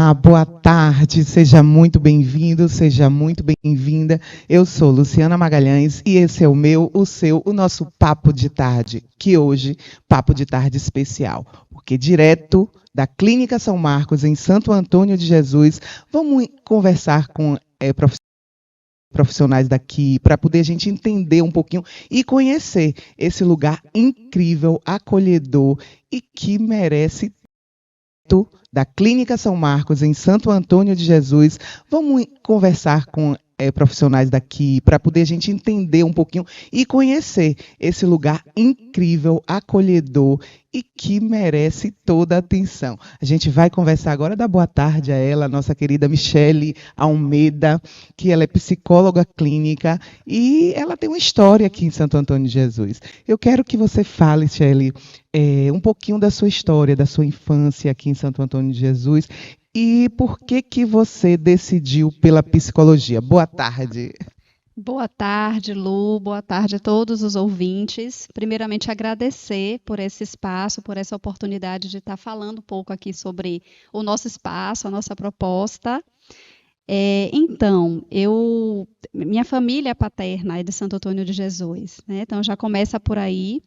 Olá, boa tarde, seja muito bem-vindo, seja muito bem-vinda. Eu sou Luciana Magalhães e esse é o meu, o seu, o nosso Papo de Tarde, que hoje, Papo de Tarde especial, porque direto da Clínica São Marcos, em Santo Antônio de Jesus, vamos conversar com profissionais daqui, para poder a gente entender um pouquinho e conhecer esse lugar incrível, acolhedor e que merece da Clínica São Marcos, em Santo Antônio de Jesus. Vamos conversar com profissionais daqui, para poder a gente entender um pouquinho e conhecer esse lugar incrível, acolhedor e que merece toda a atenção. A gente vai conversar agora, dar boa tarde a ela, nossa querida Michele Almeida, que ela é psicóloga clínica e ela tem uma história aqui em Santo Antônio de Jesus. Eu quero que você fale, Michele, um pouquinho da sua história, da sua infância aqui em Santo Antônio de Jesus e por que você decidiu pela psicologia. Boa tarde. Boa tarde, Lu. Boa tarde a todos os ouvintes. Primeiramente, agradecer por esse espaço, por essa oportunidade de estar falando um pouco aqui sobre o nosso espaço, a nossa proposta. Minha família paterna é de Santo Antônio de Jesus, né? Então já começa por aí.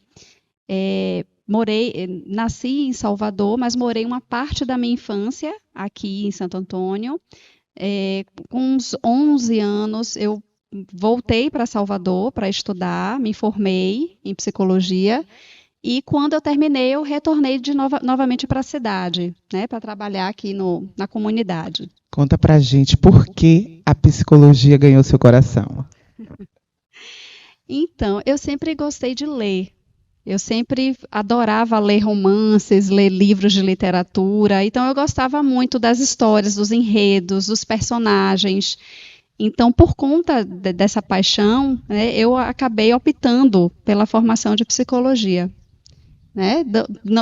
Nasci em Salvador, mas morei uma parte da minha infância aqui em Santo Antônio. Com uns 11 anos, eu voltei para Salvador para estudar, me formei em psicologia e quando eu terminei, eu retornei novamente para a cidade, né, para trabalhar aqui na comunidade. Conta pra gente por que a psicologia ganhou seu coração. Então, eu sempre gostei de ler. Eu sempre adorava ler romances, ler livros de literatura. Então, eu gostava muito das histórias, dos enredos, dos personagens. Então, por conta dessa paixão, né, eu acabei optando pela formação de psicologia, né,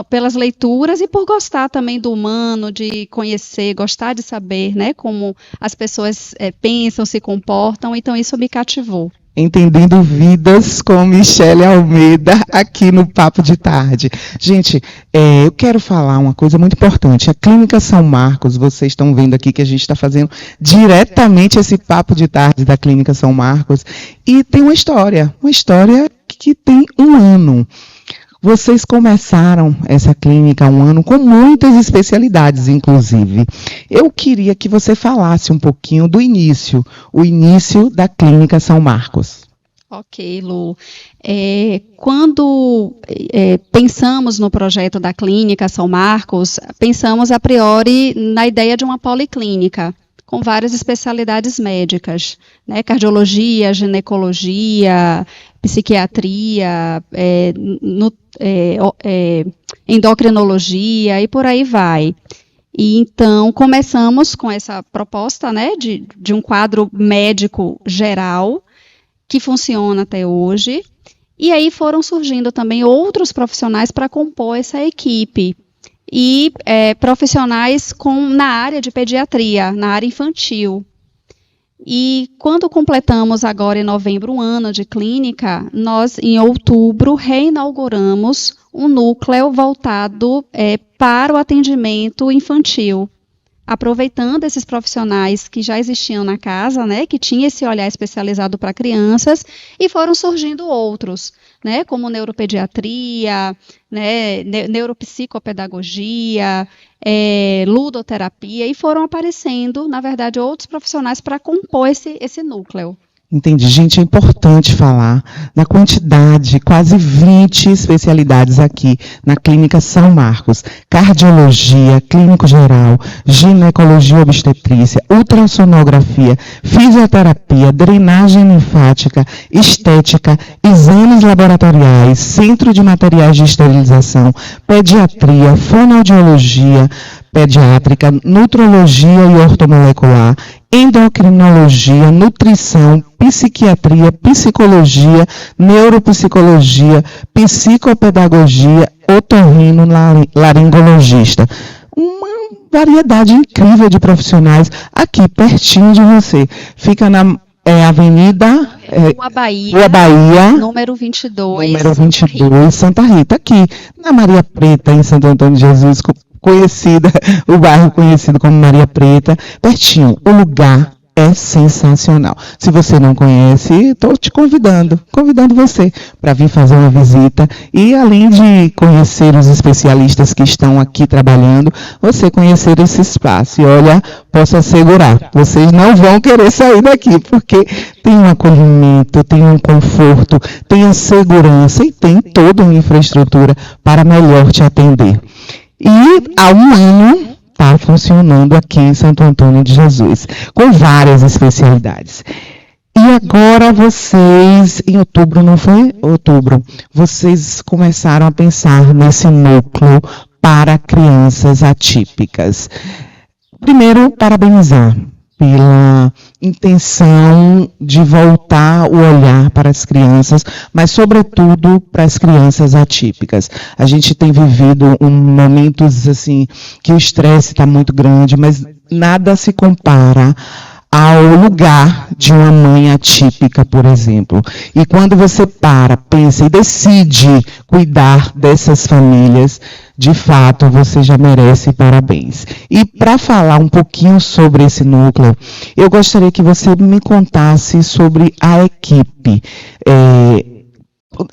pelas leituras e por gostar também do humano, de conhecer, gostar de saber, né, como as pessoas pensam, se comportam. Então, isso me cativou. Entendendo Vidas com Michele Almeida, aqui no Papo de Tarde. Gente, eu quero falar uma coisa muito importante. A Clínica São Marcos, vocês estão vendo aqui que a gente está fazendo diretamente esse Papo de Tarde da Clínica São Marcos, e tem uma história que tem um ano. Vocês começaram essa clínica há um ano com muitas especialidades, inclusive. Eu queria que você falasse um pouquinho do início, o início da Clínica São Marcos. Ok, Lu. Quando pensamos no projeto da Clínica São Marcos, pensamos a priori na ideia de uma policlínica, com várias especialidades médicas, né? Cardiologia, ginecologia, psiquiatria, endocrinologia e por aí vai. E então começamos com essa proposta, né, de um quadro médico geral que funciona até hoje. E aí foram surgindo também outros profissionais para compor essa equipe. E profissionais na área de pediatria, na área infantil. E quando completamos agora em novembro um ano de clínica, nós em outubro reinauguramos um núcleo voltado para o atendimento infantil, aproveitando esses profissionais que já existiam na casa, né, que tinha esse olhar especializado para crianças, e foram surgindo outros, né, como neuropediatria, né, neuropsicopedagogia, ludoterapia, e foram aparecendo, na verdade, outros profissionais para compor esse núcleo. Entendi. Gente, é importante falar da quantidade, quase 20 especialidades aqui na Clínica São Marcos. Cardiologia, clínico geral, ginecologia obstetrícia, ultrassonografia, fisioterapia, drenagem linfática, estética, exames laboratoriais, centro de materiais de esterilização, pediatria, fonoaudiologia pediátrica, nutrologia e ortomolecular, endocrinologia, nutrição, psiquiatria, psicologia, neuropsicologia, psicopedagogia, otorrinolaringologista. Uma variedade incrível de profissionais aqui pertinho de você. Fica na Avenida Rua Bahia, número 22, Santa Rita, aqui na Maria Preta, em Santo Antônio de Jesus, conhecida, o bairro conhecido como Maria Preta, pertinho. O lugar é sensacional. Se você não conhece, estou te convidando você para vir fazer uma visita e, além de conhecer os especialistas que estão aqui trabalhando, você conhecer esse espaço. E olha, posso assegurar, vocês não vão querer sair daqui, porque tem um acolhimento, tem um conforto, tem a segurança e tem toda uma infraestrutura para melhor te atender. E há um ano está funcionando aqui em Santo Antônio de Jesus, com várias especialidades. E agora vocês, em outubro, não foi? Outubro, vocês começaram a pensar nesse núcleo para crianças atípicas. Primeiro, parabenizar pela intenção de voltar o olhar para as crianças, mas sobretudo para as crianças atípicas. A gente tem vivido momentos assim que o estresse está muito grande, mas nada se compara ao lugar de uma mãe atípica, por exemplo. E quando você pensa e decide cuidar dessas famílias, de fato, você já merece parabéns. E para falar um pouquinho sobre esse núcleo, eu gostaria que você me contasse sobre a equipe.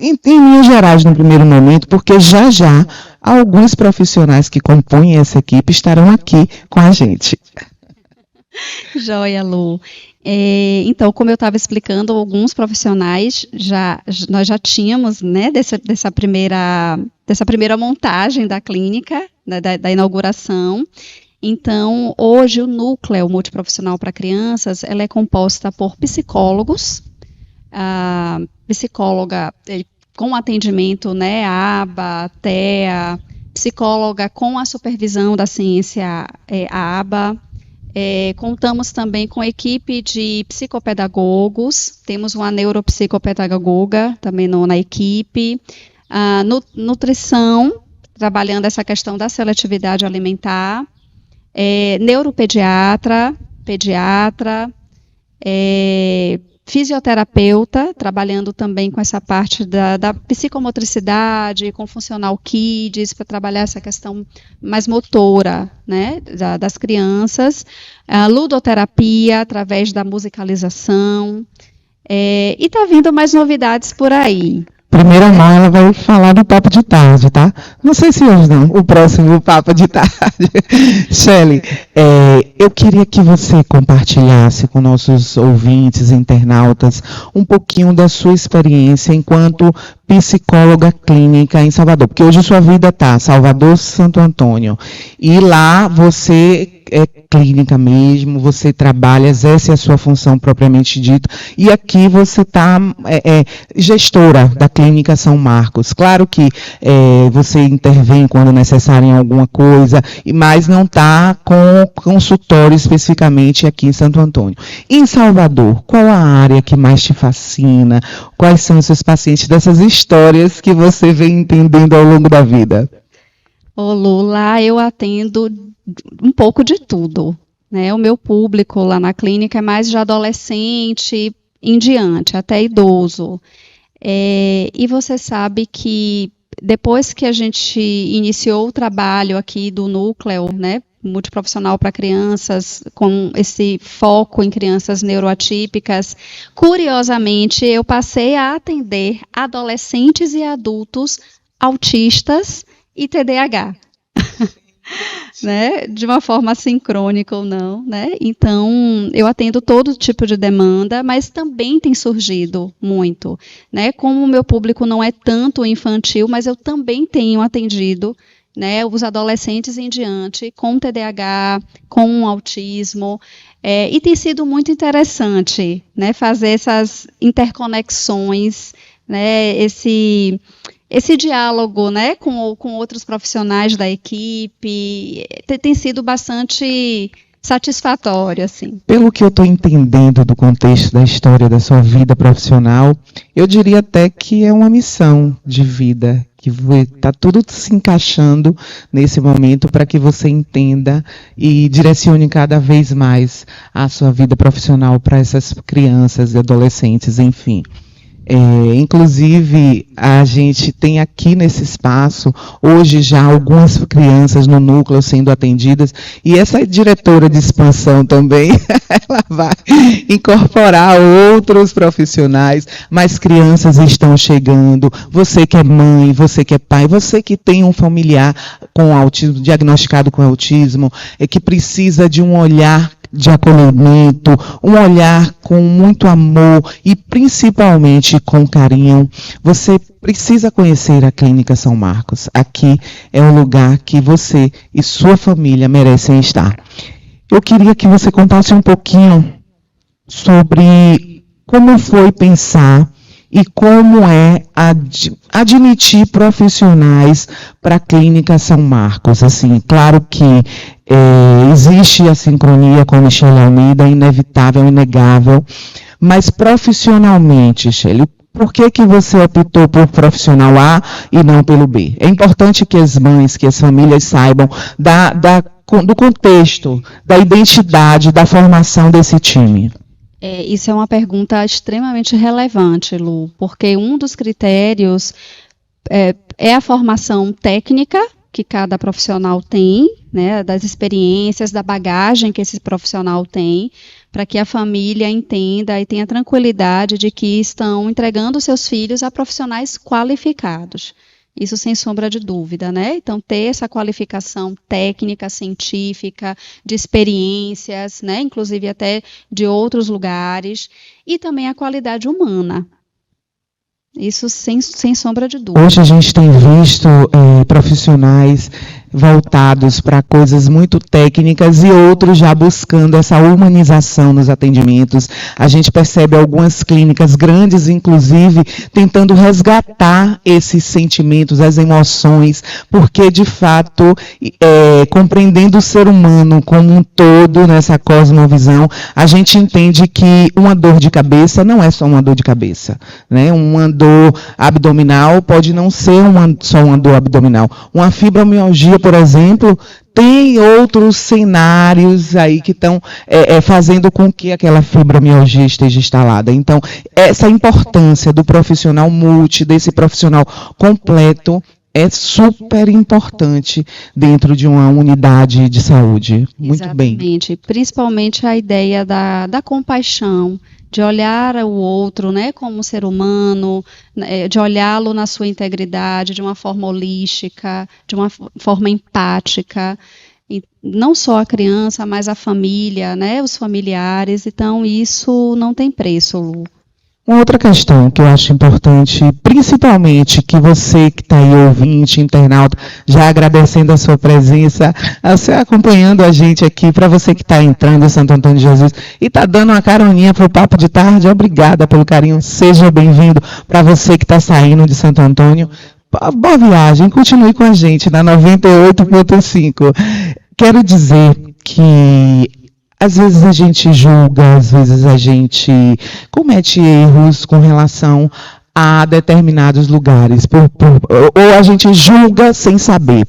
Em linhas gerais, no primeiro momento, porque já alguns profissionais que compõem essa equipe estarão aqui com a gente. Joia, Lu. Então, como eu estava explicando, alguns profissionais nós já tínhamos, né, dessa primeira montagem da clínica, da inauguração. Então, hoje o núcleo multiprofissional para crianças, ela é composta por psicólogos, psicóloga com atendimento, né, ABA, TEA, psicóloga com a supervisão da ciência ABA. Contamos também com equipe de psicopedagogos, temos uma neuropsicopedagoga também na equipe, nutrição, trabalhando essa questão da seletividade alimentar, neuropediatra, pediatra, fisioterapeuta, trabalhando também com essa parte da psicomotricidade, com funcional kids, para trabalhar essa questão mais motora, né, das crianças, ludoterapia, através da musicalização, e está vindo mais novidades por aí. Primeira mão, ela vai falar do papo de tarde, tá? Não sei se hoje não, o próximo papo de tarde. Shelly, eu queria que você compartilhasse com nossos ouvintes, internautas, um pouquinho da sua experiência enquanto psicóloga clínica em Salvador, porque hoje sua vida está Salvador, Santo Antônio, e lá você é clínica mesmo, você trabalha, exerce a sua função propriamente dita, e aqui você está gestora da Clínica São Marcos. Claro que você intervém quando necessário em alguma coisa, mas não está com consultório especificamente aqui em Santo Antônio. Em Salvador, qual a área que mais te fascina? Quais são os seus pacientes dessas histórias que você vem entendendo ao longo da vida? Ô Lu, lá eu atendo um pouco de tudo, né? O meu público lá na clínica é mais de adolescente em diante, até idoso. E você sabe que depois que a gente iniciou o trabalho aqui do núcleo, né, multiprofissional para crianças, com esse foco em crianças neuroatípicas, curiosamente eu passei a atender adolescentes e adultos autistas e TDAH. Né? De uma forma sincrônica ou não, né? Então, eu atendo todo tipo de demanda, mas também tem surgido muito, né? Como o meu público não é tanto infantil, mas eu também tenho atendido, né, os adolescentes em diante, com TDAH, com autismo, e tem sido muito interessante, né, fazer essas interconexões, né, esse diálogo, né, com outros profissionais da equipe, tem sido bastante satisfatório, assim. Pelo que eu estou entendendo do contexto da história da sua vida profissional, eu diria até que é uma missão de vida, que está tudo se encaixando nesse momento para que você entenda e direcione cada vez mais a sua vida profissional para essas crianças e adolescentes, enfim. Inclusive, a gente tem aqui nesse espaço, hoje já algumas crianças no núcleo sendo atendidas, e essa diretora de expansão também, ela vai incorporar outros profissionais, mas crianças estão chegando, você que é mãe, você que é pai, você que tem um familiar com autismo, diagnosticado com autismo, que precisa de um olhar de acolhimento, um olhar com muito amor e principalmente com carinho. Você precisa conhecer a Clínica São Marcos. Aqui é um lugar que você e sua família merecem estar. Eu queria que você contasse um pouquinho sobre como foi pensar e como é admitir profissionais para a Clínica São Marcos. Assim, claro que existe a sincronia com a Michele Almeida, inevitável, inegável, mas profissionalmente, Michele, por que você optou por profissional A e não pelo B? É importante que as mães, que as famílias saibam do contexto, da identidade, da formação desse time. Isso é uma pergunta extremamente relevante, Lu, porque um dos critérios é a formação técnica que cada profissional tem, né, das experiências, da bagagem que esse profissional tem, para que a família entenda e tenha tranquilidade de que estão entregando seus filhos a profissionais qualificados. Isso sem sombra de dúvida, né? Então, ter essa qualificação técnica, científica, de experiências, né? Inclusive até de outros lugares, e também a qualidade humana. Isso sem sombra de dúvida. Hoje a gente tem visto profissionais voltados para coisas muito técnicas e outros já buscando essa humanização nos atendimentos. A gente percebe algumas clínicas grandes, inclusive, tentando resgatar esses sentimentos, as emoções, porque, de fato, compreendendo o ser humano como um todo, nessa cosmovisão, a gente entende que uma dor de cabeça não é só uma dor de cabeça, né? Uma dor abdominal pode não ser só uma dor abdominal. Uma fibromialgia, por exemplo, tem outros cenários aí que estão fazendo com que aquela fibromialgia esteja instalada. Então, essa importância do profissional desse profissional completo, é super importante dentro de uma unidade de saúde. Muito bem. Exatamente. Principalmente a ideia da compaixão, de olhar o outro, né, como um ser humano, de olhá-lo na sua integridade, de uma forma holística, de uma forma empática. E não só a criança, mas a família, né, os familiares. Então, isso não tem preço, Lu. Uma outra questão que eu acho importante, principalmente que você que está aí ouvinte, internauta, já agradecendo a sua presença, você acompanhando a gente aqui, para você que está entrando em Santo Antônio de Jesus e está dando uma caroninha para o Papo de Tarde, obrigada pelo carinho, seja bem-vindo. Para você que está saindo de Santo Antônio, boa viagem, continue com a gente na 98.5. Quero dizer que às vezes a gente julga, às vezes a gente comete erros com relação a determinados lugares, ou a gente julga sem saber.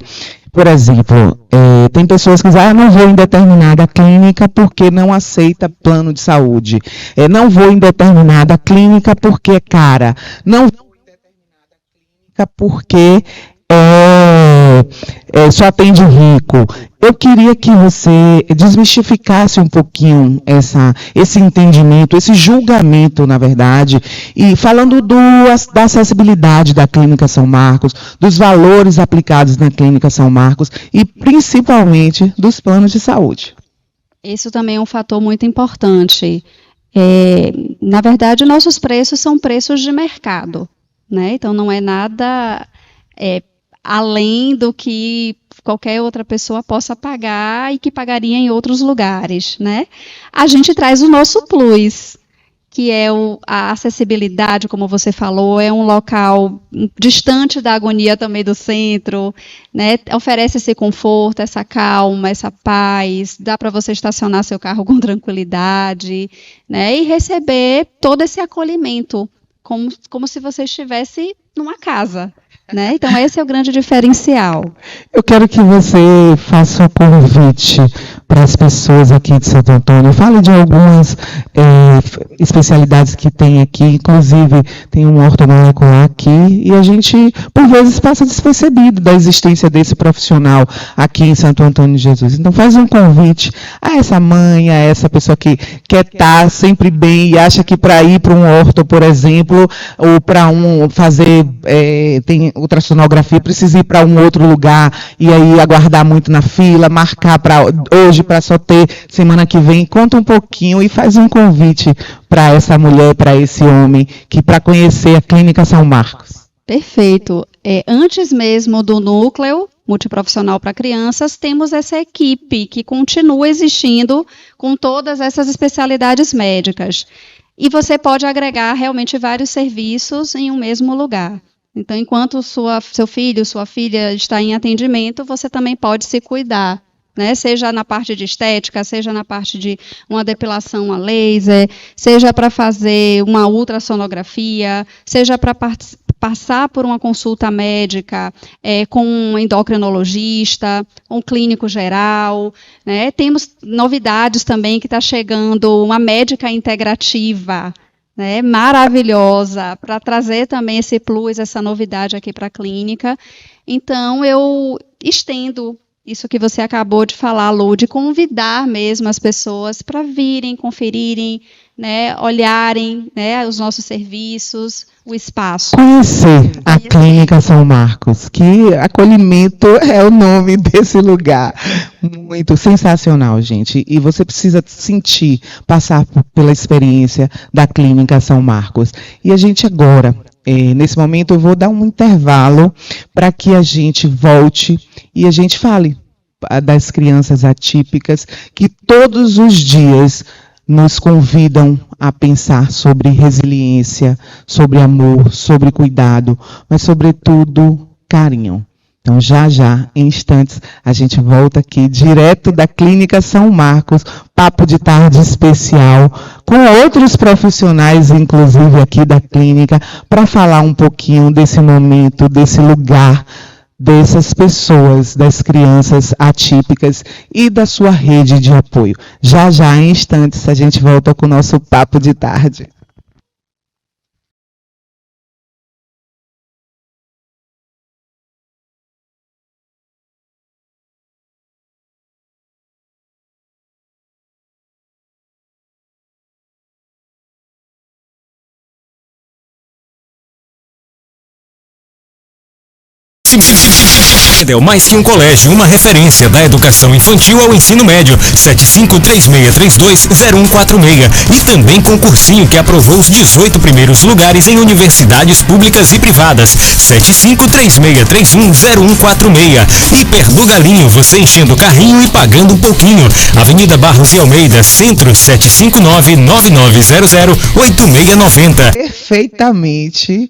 Por exemplo, tem pessoas que dizem, não vou em determinada clínica porque não aceita plano de saúde. Não vou em determinada clínica porque é cara. Não vou em determinada clínica porque só atende rico. Eu queria que você desmistificasse um pouquinho esse entendimento, esse julgamento, na verdade, e falando da acessibilidade da Clínica São Marcos, dos valores aplicados na Clínica São Marcos e, principalmente, dos planos de saúde. Isso também é um fator muito importante. Na verdade, nossos preços são preços de mercado, né? Então, não é nada além do que qualquer outra pessoa possa pagar e que pagaria em outros lugares, né? A gente traz o nosso plus, que é a acessibilidade, como você falou, é um local distante da agonia também do centro, né? Oferece esse conforto, essa calma, essa paz, dá para você estacionar seu carro com tranquilidade, né? E receber todo esse acolhimento, como se você estivesse numa casa. Né? Então, esse é o grande diferencial. Eu quero que você faça um convite para as pessoas aqui de Santo Antônio. Fale de algumas especialidades que tem aqui, inclusive tem um ortomolecular aqui, e a gente, por vezes, passa despercebido da existência desse profissional aqui em Santo Antônio de Jesus. Então, faz um convite a essa mãe, a essa pessoa que quer estar sempre bem e acha que para ir para um orto, por exemplo, ou para fazer tem ultrassonografia, precisa ir para um outro lugar e aí aguardar muito na fila, marcar para hoje, para só ter semana que vem. Conta um pouquinho e faz um convite para essa mulher, para esse homem, que para conhecer a Clínica São Marcos. Perfeito. Antes mesmo do núcleo multiprofissional para crianças, temos essa equipe que continua existindo com todas essas especialidades médicas. E você pode agregar realmente vários serviços em um mesmo lugar. Então, enquanto seu filho, sua filha está em atendimento, você também pode se cuidar, né? Seja na parte de estética, seja na parte de uma depilação a laser, seja para fazer uma ultrassonografia, seja para passar por uma consulta médica com um endocrinologista, um clínico geral, né? Temos novidades também que está chegando, uma médica integrativa, né, maravilhosa, para trazer também esse plus, essa novidade aqui para a clínica. Então, eu estendo isso que você acabou de falar, Lu, de convidar mesmo as pessoas para virem, conferirem, né, olharem, né, os nossos serviços, o espaço. Conhecer a Clínica São Marcos, que acolhimento é o nome desse lugar. Muito sensacional, gente. E você precisa sentir, passar pela experiência da Clínica São Marcos. E a gente agora, nesse momento, eu vou dar um intervalo para que a gente volte e a gente fale das crianças atípicas que todos os dias nos convidam a pensar sobre resiliência, sobre amor, sobre cuidado, mas, sobretudo, carinho. Então, já, em instantes, a gente volta aqui, direto da Clínica São Marcos, papo de tarde especial, com outros profissionais, inclusive aqui da clínica, para falar um pouquinho desse momento, desse lugar, dessas pessoas, das crianças atípicas e da sua rede de apoio. Já, em instantes, a gente volta com o nosso papo de tarde. É mais que um colégio, uma referência da educação infantil ao ensino médio. 7536320146. E também concursinho que aprovou os 18 primeiros lugares em universidades públicas e privadas. 7536310146. Hiper do Galinho, você enchendo o carrinho e pagando um pouquinho. Avenida Barros e Almeida, Centro, 759-9900-8690. Perfeitamente.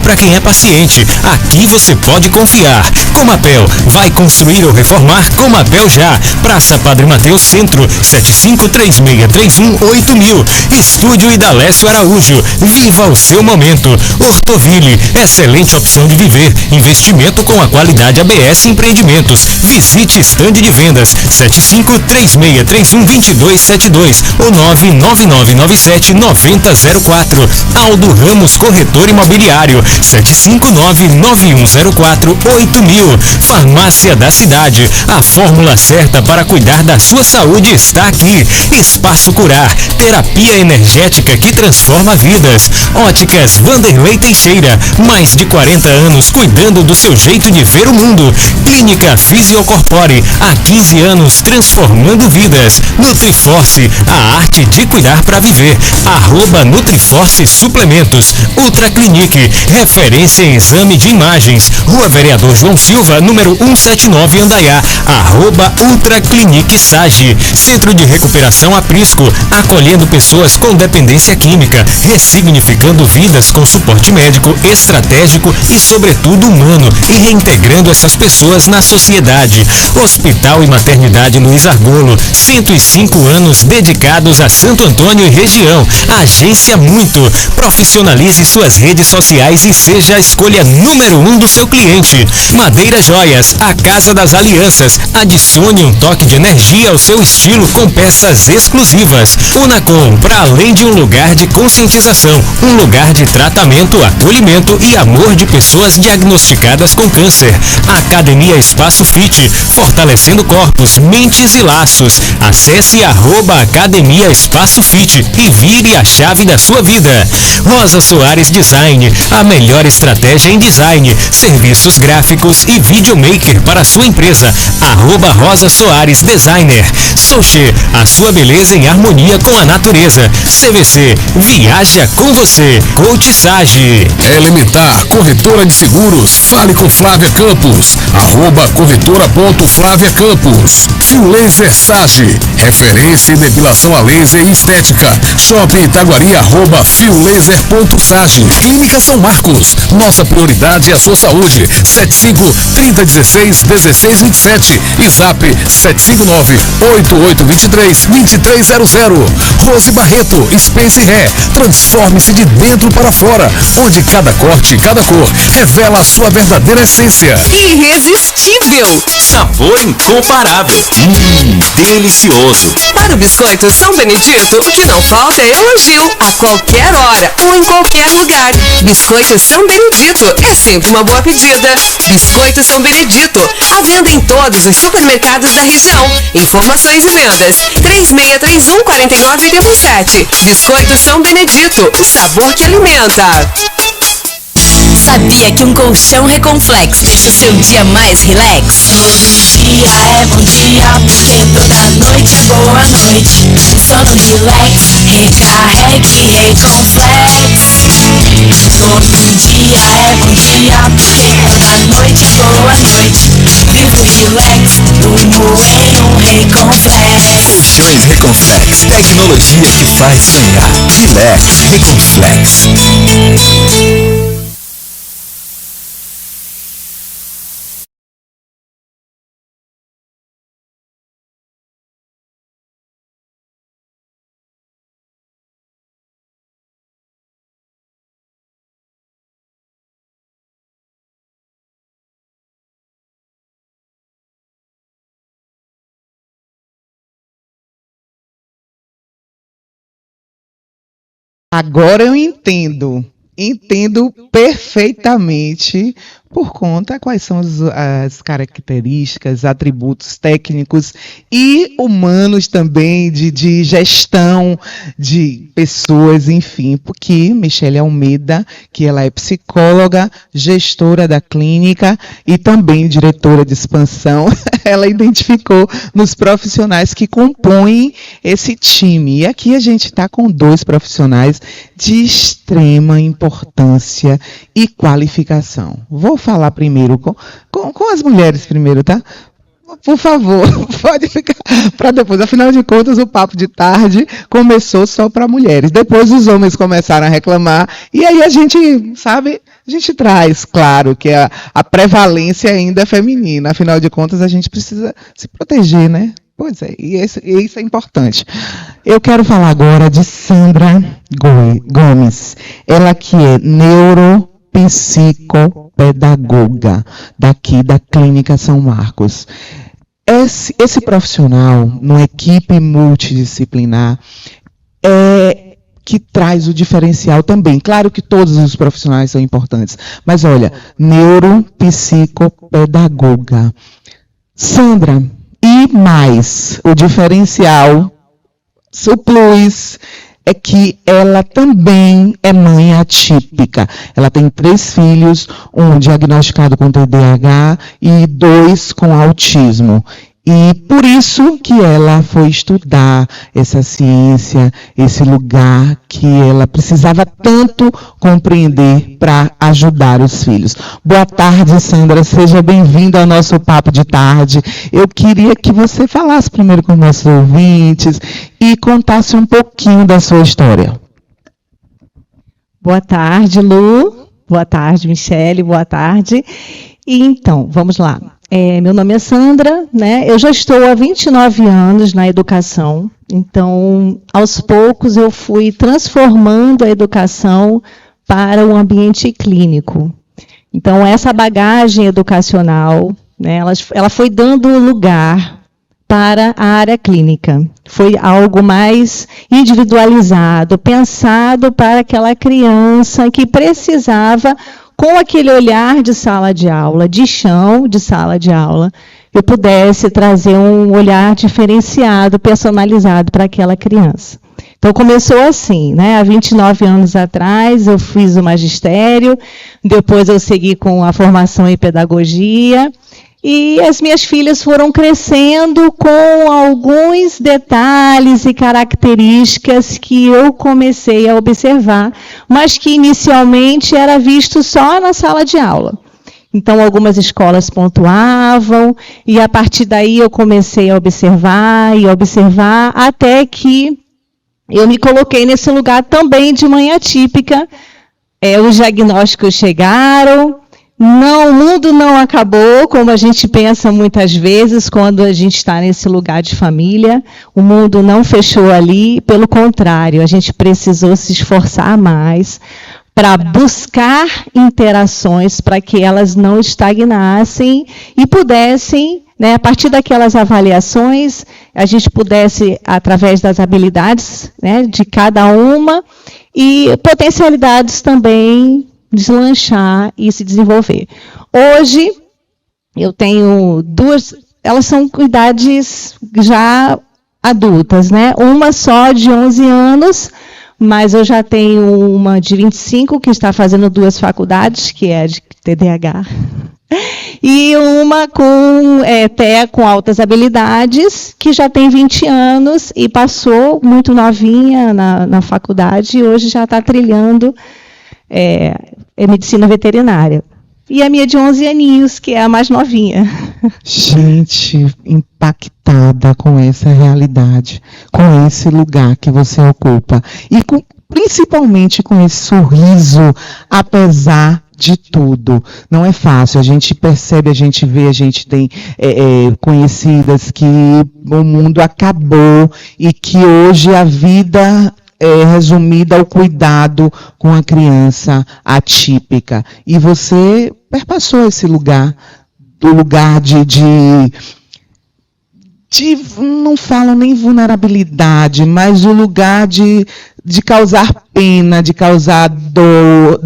Para quem é paciente, aqui você pode confiar. Comapel, vai construir ou reformar? Comapel já. Praça Padre Mateus Centro, 7536318000. Estúdio Idalécio Araújo, viva o seu momento. Ortoville, excelente opção de viver. Investimento com a qualidade ABS Empreendimentos. Visite estande de vendas, 7536312272 ou 99997-9004. Aldo Ramos Corretor Imobiliário, 759-9104-8000. Farmácia da Cidade, a fórmula certa para cuidar da sua saúde está aqui. Espaço Curar, terapia energética que transforma vidas. Óticas Vanderlei Teixeira, mais de 40 anos cuidando do seu jeito de ver o mundo. Clínica Fisiocorpore, há 15 anos transformando vidas. Nutriforce, a arte de cuidar para viver. @Nutriforce Suplementos. Ultra Clinique, referência em exame de imagens. Rua Vereador João Silva, número 179, Andaiá. Ultra Clinique Sage. Centro de Recuperação Aprisco, acolhendo pessoas com dependência química, ressignificando vidas com suporte médico, estratégico e, sobretudo, humano, e reintegrando essas pessoas na sociedade. Hospital e Maternidade Luiz Argolo, 105 anos dedicados a Santo Antônio e região. Agência Muito. Profissionalize suas redes sociais materiais e seja a escolha número 1 do seu cliente. Madeira Joias, a Casa das Alianças. Adicione um toque de energia ao seu estilo com peças exclusivas. Unacom, para além de um lugar de conscientização, um lugar de tratamento, acolhimento e amor de pessoas diagnosticadas com câncer. Academia Espaço Fit, fortalecendo corpos, mentes e laços. Acesse @Academia Espaço Fit e vire a chave da sua vida. Rosa Soares Design, a melhor estratégia em design, serviços gráficos e videomaker para a sua empresa. @Rosa Soares Designer. Soche, a sua beleza em harmonia com a natureza. CVC, viaja com você. Coach Sage. Elementar, corretora de seguros. Fale com Flávia Campos. @corretora.flaviacampos. Fio Laser Sage, referência em depilação a laser e estética. Shopping Itaguari, @fiolaser.sage. Clínica São Marcos, nossa prioridade é a sua saúde. 75-3016-1627 e Zap 759-8823-2300. Rose Barreto, Space Hair, transforme-se de dentro para fora, onde cada corte e cada cor revela a sua verdadeira essência. Irresistível, Sabor incomparável. Delicioso. para o biscoito São Benedito, o que não falta é elogio, a qualquer hora ou em qualquer lugar. Biscoito São Benedito é sempre uma boa pedida. Biscoito São Benedito, à venda em todos os supermercados da região. Informações e vendas 3631-4987. Biscoito São Benedito, o sabor que alimenta. Sabia que um colchão Reconflex deixa o seu dia mais relax? Todo dia é bom dia, porque toda noite é boa noite. Sono relax, recarregue Reconflex. Todo dia é bom dia, porque toda noite é boa noite. Vivo relax, durmo em um Reconflex. Colchões Reconflex, tecnologia que faz sonhar. Relax, Reconflex. Agora eu entendo perfeitamente por conta quais são as características, atributos técnicos e humanos também de gestão de pessoas, enfim, porque Michele Almeida, que ela é psicóloga, gestora da clínica e também diretora de expansão, ela identificou nos profissionais que compõem esse time. E aqui a gente está com 2 profissionais de extrema importância e qualificação. Vou falar primeiro com as mulheres primeiro, tá? Por favor, pode ficar para depois. Afinal de contas, o papo de tarde começou só para mulheres. Depois os homens começaram a reclamar. E aí a gente, sabe, a gente traz, claro, que a prevalência ainda é feminina. Afinal de contas, a gente precisa se proteger, né? Pois é, e isso é importante. Eu quero falar agora de Sandra Gomes. Ela que é neuropsicopedagoga daqui da Clínica São Marcos. Esse profissional, numa equipe multidisciplinar, que traz o diferencial também. Claro que todos os profissionais são importantes, mas olha, neuropsicopedagoga. Sandra, e mais, o diferencial, o plus, é que ela também é mãe atípica. Ela tem 3 filhos, um diagnosticado com TDAH e 2 com autismo. E por isso que ela foi estudar essa ciência, esse lugar que ela precisava tanto compreender para ajudar os filhos. Boa tarde, Sandra. Seja bem-vinda ao nosso papo de tarde. Eu queria que você falasse primeiro com os nossos ouvintes e contasse um pouquinho da sua história. Boa tarde, Lu. Boa tarde, Michele. Boa tarde. E então, vamos lá. Meu nome é Sandra, né? Eu já estou há 29 anos na educação, então, aos poucos eu fui transformando a educação para o ambiente clínico. Então, essa bagagem educacional, né, ela foi dando lugar para a área clínica. Foi algo mais individualizado, pensado para aquela criança que precisava, com aquele olhar de sala de aula, de chão de sala de aula, eu pudesse trazer um olhar diferenciado, personalizado para aquela criança. Então, começou assim, né? Há 29 anos atrás, eu fiz o magistério, depois eu segui com a formação em pedagogia, e as minhas filhas foram crescendo com alguns detalhes e características que eu comecei a observar, mas que inicialmente era visto só na sala de aula. Então, algumas escolas pontuavam, e a partir daí eu comecei a observar, até que eu me coloquei nesse lugar também de mãe atípica. Os diagnósticos chegaram, o mundo não acabou, como a gente pensa muitas vezes quando a gente está nesse lugar de família. O mundo não fechou ali, pelo contrário, a gente precisou se esforçar mais para buscar interações, para que elas não estagnassem e pudessem, né, a partir daquelas avaliações, a gente pudesse, através das habilidades, né, de cada uma, e potencialidades também, deslanchar e se desenvolver. Hoje, eu tenho duas, elas são com idades já adultas, né? Uma só de 11 anos, mas eu já tenho uma de 25 que está fazendo 2 faculdades, que é de TDAH, e uma com TEA com altas habilidades, que já tem 20 anos e passou muito novinha na faculdade e hoje já está trilhando medicina veterinária. E a minha de 11 aninhos, que é a mais novinha. Gente, impactada com essa realidade, com esse lugar que você ocupa. E principalmente com esse sorriso, apesar de tudo. Não é fácil, a gente percebe, a gente vê, a gente tem conhecidas que o mundo acabou e que hoje a vida é resumida ao cuidado com a criança atípica. E você perpassou esse lugar, do lugar de não falo nem vulnerabilidade, mas o lugar de causar pena, de causar dor,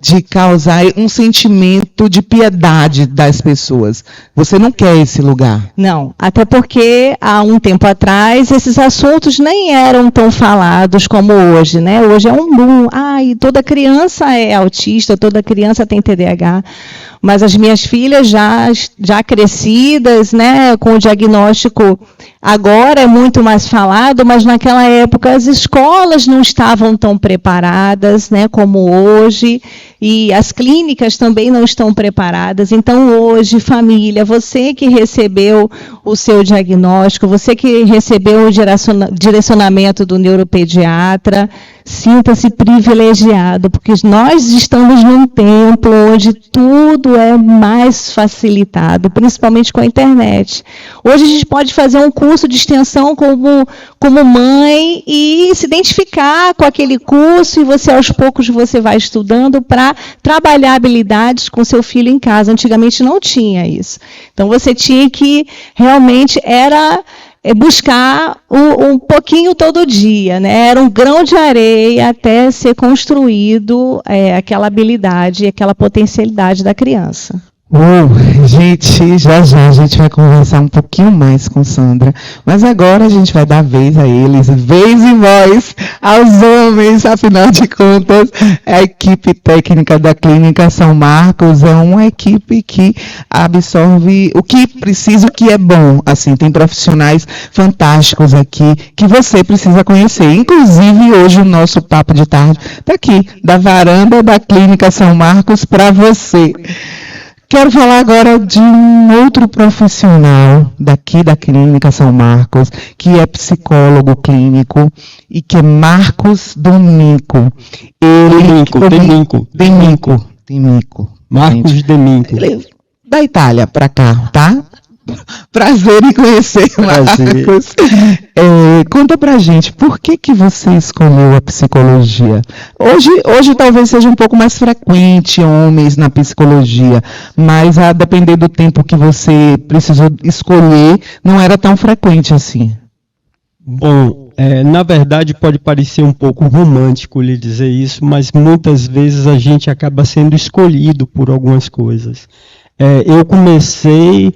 de causar um sentimento de piedade das pessoas. Você não quer esse lugar? Não, até porque há um tempo atrás esses assuntos nem eram tão falados como hoje, né? Hoje é um boom. Toda criança é autista, toda criança tem TDAH. Mas as minhas filhas já crescidas, né, com o diagnóstico, agora é muito mais falado, mas naquela época as escolas não estavam tão preparadas, né, como hoje, e as clínicas também não estão preparadas. Então hoje, família, você que recebeu o seu diagnóstico, você que recebeu o direcionamento do neuropediatra, sinta-se privilegiado, porque nós estamos num tempo onde tudo é mais facilitado, principalmente com a internet. Hoje a gente pode fazer um curso de extensão como mãe e se identificar com aquele curso, e você aos poucos você vai estudando para trabalhar habilidades com seu filho em casa. Antigamente não tinha isso. Então você tinha que realmente buscar um pouquinho todo dia, né? Era um grão de areia até ser construído aquela habilidade, aquela potencialidade da criança. Gente, já a gente vai conversar um pouquinho mais com Sandra, mas agora a gente vai dar vez a eles, vez e voz aos homens. Afinal de contas, a equipe técnica da Clínica São Marcos é uma equipe que absorve o que precisa, o que é bom. Assim, tem profissionais fantásticos aqui que você precisa conhecer. Inclusive, hoje o nosso papo de tarde está aqui, da varanda da Clínica São Marcos, para você. Quero falar agora de um outro profissional daqui da Clínica São Marcos, que é psicólogo clínico e que é Marcos D'Amico. Marcos D'Amico. Ele, da Itália para cá, tá? Prazer em conhecer, Marcos. Conta pra gente, por que você escolheu a psicologia? Hoje talvez seja um pouco mais frequente homens na psicologia, mas a depender do tempo que você precisou escolher, não era tão frequente assim. Bom, na verdade pode parecer um pouco romântico lhe dizer isso, mas muitas vezes a gente acaba sendo escolhido por algumas coisas. Eu comecei,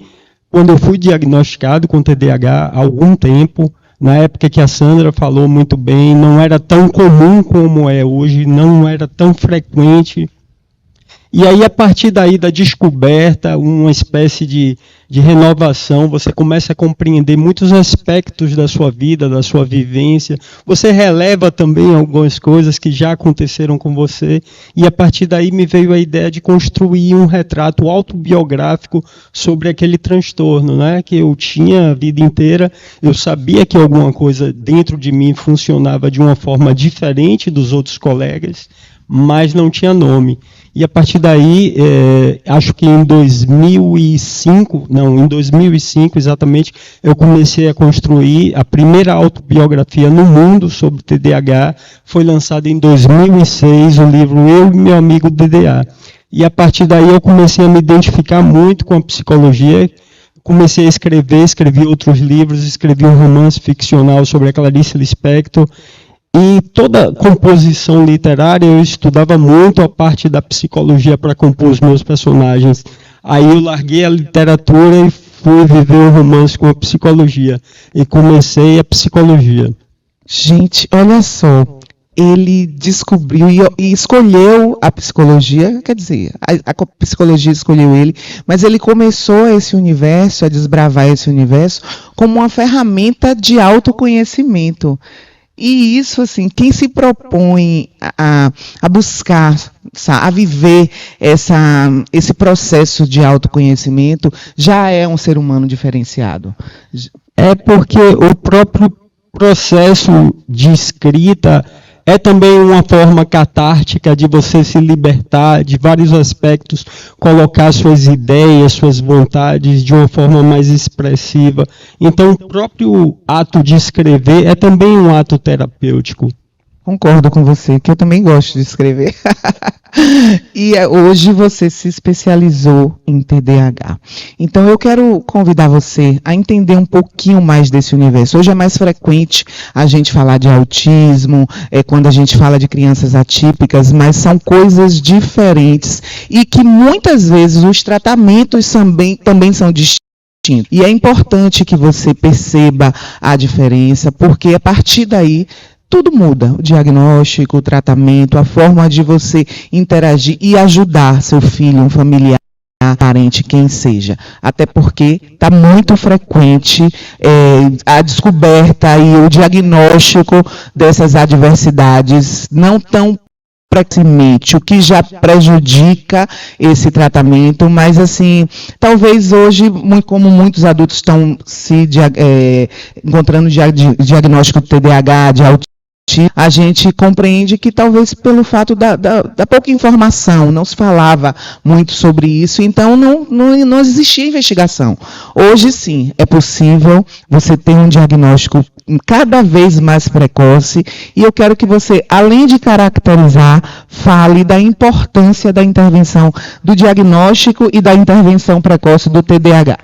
quando eu fui diagnosticado com TDAH há algum tempo, na época que a Sandra falou muito bem, não era tão comum como é hoje, não era tão frequente. E aí, a partir daí da descoberta, uma espécie de renovação, você começa a compreender muitos aspectos da sua vida, da sua vivência. Você releva também algumas coisas que já aconteceram com você. E a partir daí me veio a ideia de construir um retrato autobiográfico sobre aquele transtorno, né, que eu tinha a vida inteira. Eu sabia que alguma coisa dentro de mim funcionava de uma forma diferente dos outros colegas, mas não tinha nome. E a partir daí, acho que em 2005 exatamente, eu comecei a construir a primeira autobiografia no mundo sobre TDAH. Foi lançado em 2006 o livro Eu e Meu Amigo DDA. E a partir daí eu comecei a me identificar muito com a psicologia. Comecei a escrevi outros livros, escrevi um romance ficcional sobre a Clarice Lispector. E toda composição literária eu estudava muito a parte da psicologia para compor os meus personagens. Aí eu larguei a literatura e fui viver o romance com a psicologia. E comecei a psicologia. Gente, olha só, ele descobriu e escolheu a psicologia, quer dizer, a psicologia escolheu ele, mas ele começou esse universo, a desbravar esse universo, como uma ferramenta de autoconhecimento. E isso, assim, quem se propõe a buscar, a viver esse processo de autoconhecimento, já é um ser humano diferenciado. É porque o próprio processo de escrita é também uma forma catártica de você se libertar de vários aspectos, colocar suas ideias, suas vontades de uma forma mais expressiva. Então, o próprio ato de escrever é também um ato terapêutico. Concordo com você, que eu também gosto de escrever. E hoje você se especializou em TDAH. Então eu quero convidar você a entender um pouquinho mais desse universo. Hoje é mais frequente a gente falar de autismo, quando a gente fala de crianças atípicas, mas são coisas diferentes e que muitas vezes os tratamentos também são distintos. E é importante que você perceba a diferença, porque a partir daí tudo muda, o diagnóstico, o tratamento, a forma de você interagir e ajudar seu filho, um familiar, parente, quem seja. Até porque está muito frequente a descoberta e o diagnóstico dessas adversidades não tão precocemente, o que já prejudica esse tratamento, mas assim, talvez hoje, como muitos adultos estão se encontrando diagnóstico de TDAH, de autismo, a gente compreende que talvez pelo fato da pouca informação, não se falava muito sobre isso, então não existia investigação. Hoje sim, é possível você ter um diagnóstico cada vez mais precoce, e eu quero que você, além de caracterizar, fale da importância da intervenção do diagnóstico e da intervenção precoce do TDAH.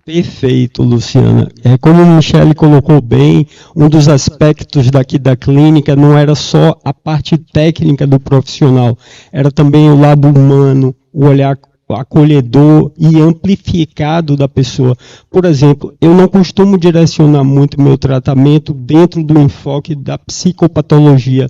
Perfeito, Luciana. Como a Michele colocou bem, um dos aspectos daqui da clínica não era só a parte técnica do profissional, era também o lado humano, o olhar acolhedor e amplificado da pessoa. Por exemplo, eu não costumo direcionar muito meu tratamento dentro do enfoque da psicopatologia,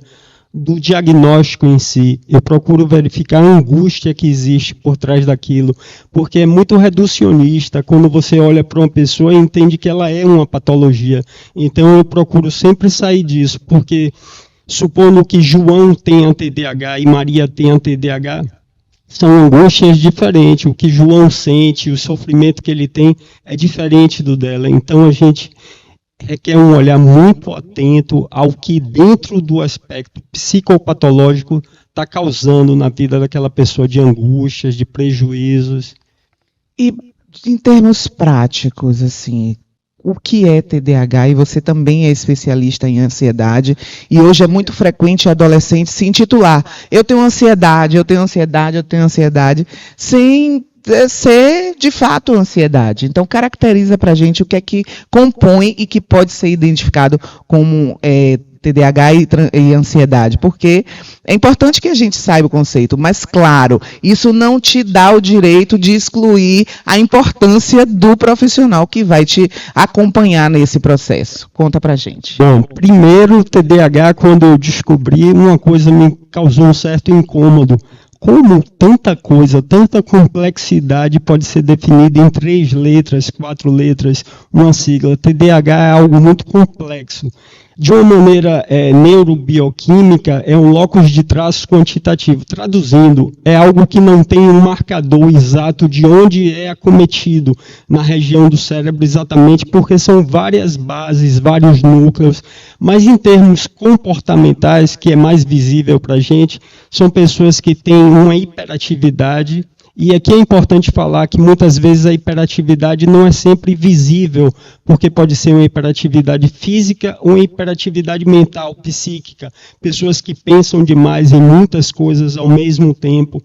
do diagnóstico em si. Eu procuro verificar a angústia que existe por trás daquilo, porque é muito reducionista quando você olha para uma pessoa e entende que ela é uma patologia. Então eu procuro sempre sair disso, porque supondo que João tenha TDAH e Maria tenha TDAH, são angústias diferentes. O que João sente, o sofrimento que ele tem é diferente do dela. Então a gente requer um olhar muito atento ao que dentro do aspecto psicopatológico está causando na vida daquela pessoa de angústias, de prejuízos. E em termos práticos, assim, o que é TDAH? E você também é especialista em ansiedade, e hoje é muito frequente o adolescente se intitular: eu tenho ansiedade, eu tenho ansiedade, eu tenho ansiedade, sem ser de fato ansiedade. Então, caracteriza para a gente o que é que compõe e que pode ser identificado como TDAH e ansiedade, porque é importante que a gente saiba o conceito, mas, claro, isso não te dá o direito de excluir a importância do profissional que vai te acompanhar nesse processo. Conta pra gente. Bom, primeiro, o TDAH, quando eu descobri, uma coisa me causou um certo incômodo. Como tanta coisa, tanta complexidade pode ser definida em 3 letras, 4 letras, uma sigla. TDAH é algo muito complexo. De uma maneira neurobioquímica, é um locus de traços quantitativo. Traduzindo, é algo que não tem um marcador exato de onde é acometido na região do cérebro exatamente, porque são várias bases, vários núcleos. Mas em termos comportamentais, que é mais visível para a gente, são pessoas que têm uma hiperatividade. E aqui é importante falar que muitas vezes a hiperatividade não é sempre visível, porque pode ser uma hiperatividade física ou uma hiperatividade mental, psíquica. Pessoas que pensam demais em muitas coisas ao mesmo tempo.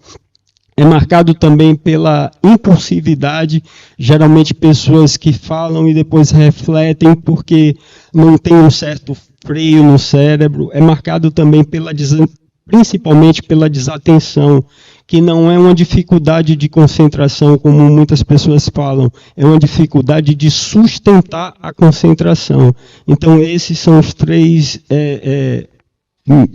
É marcado também pela impulsividade, geralmente pessoas que falam e depois refletem porque não tem um certo freio no cérebro. É marcado também principalmente pela desatenção, que não é uma dificuldade de concentração, como muitas pessoas falam, é uma dificuldade de sustentar a concentração. Então, esses são os 3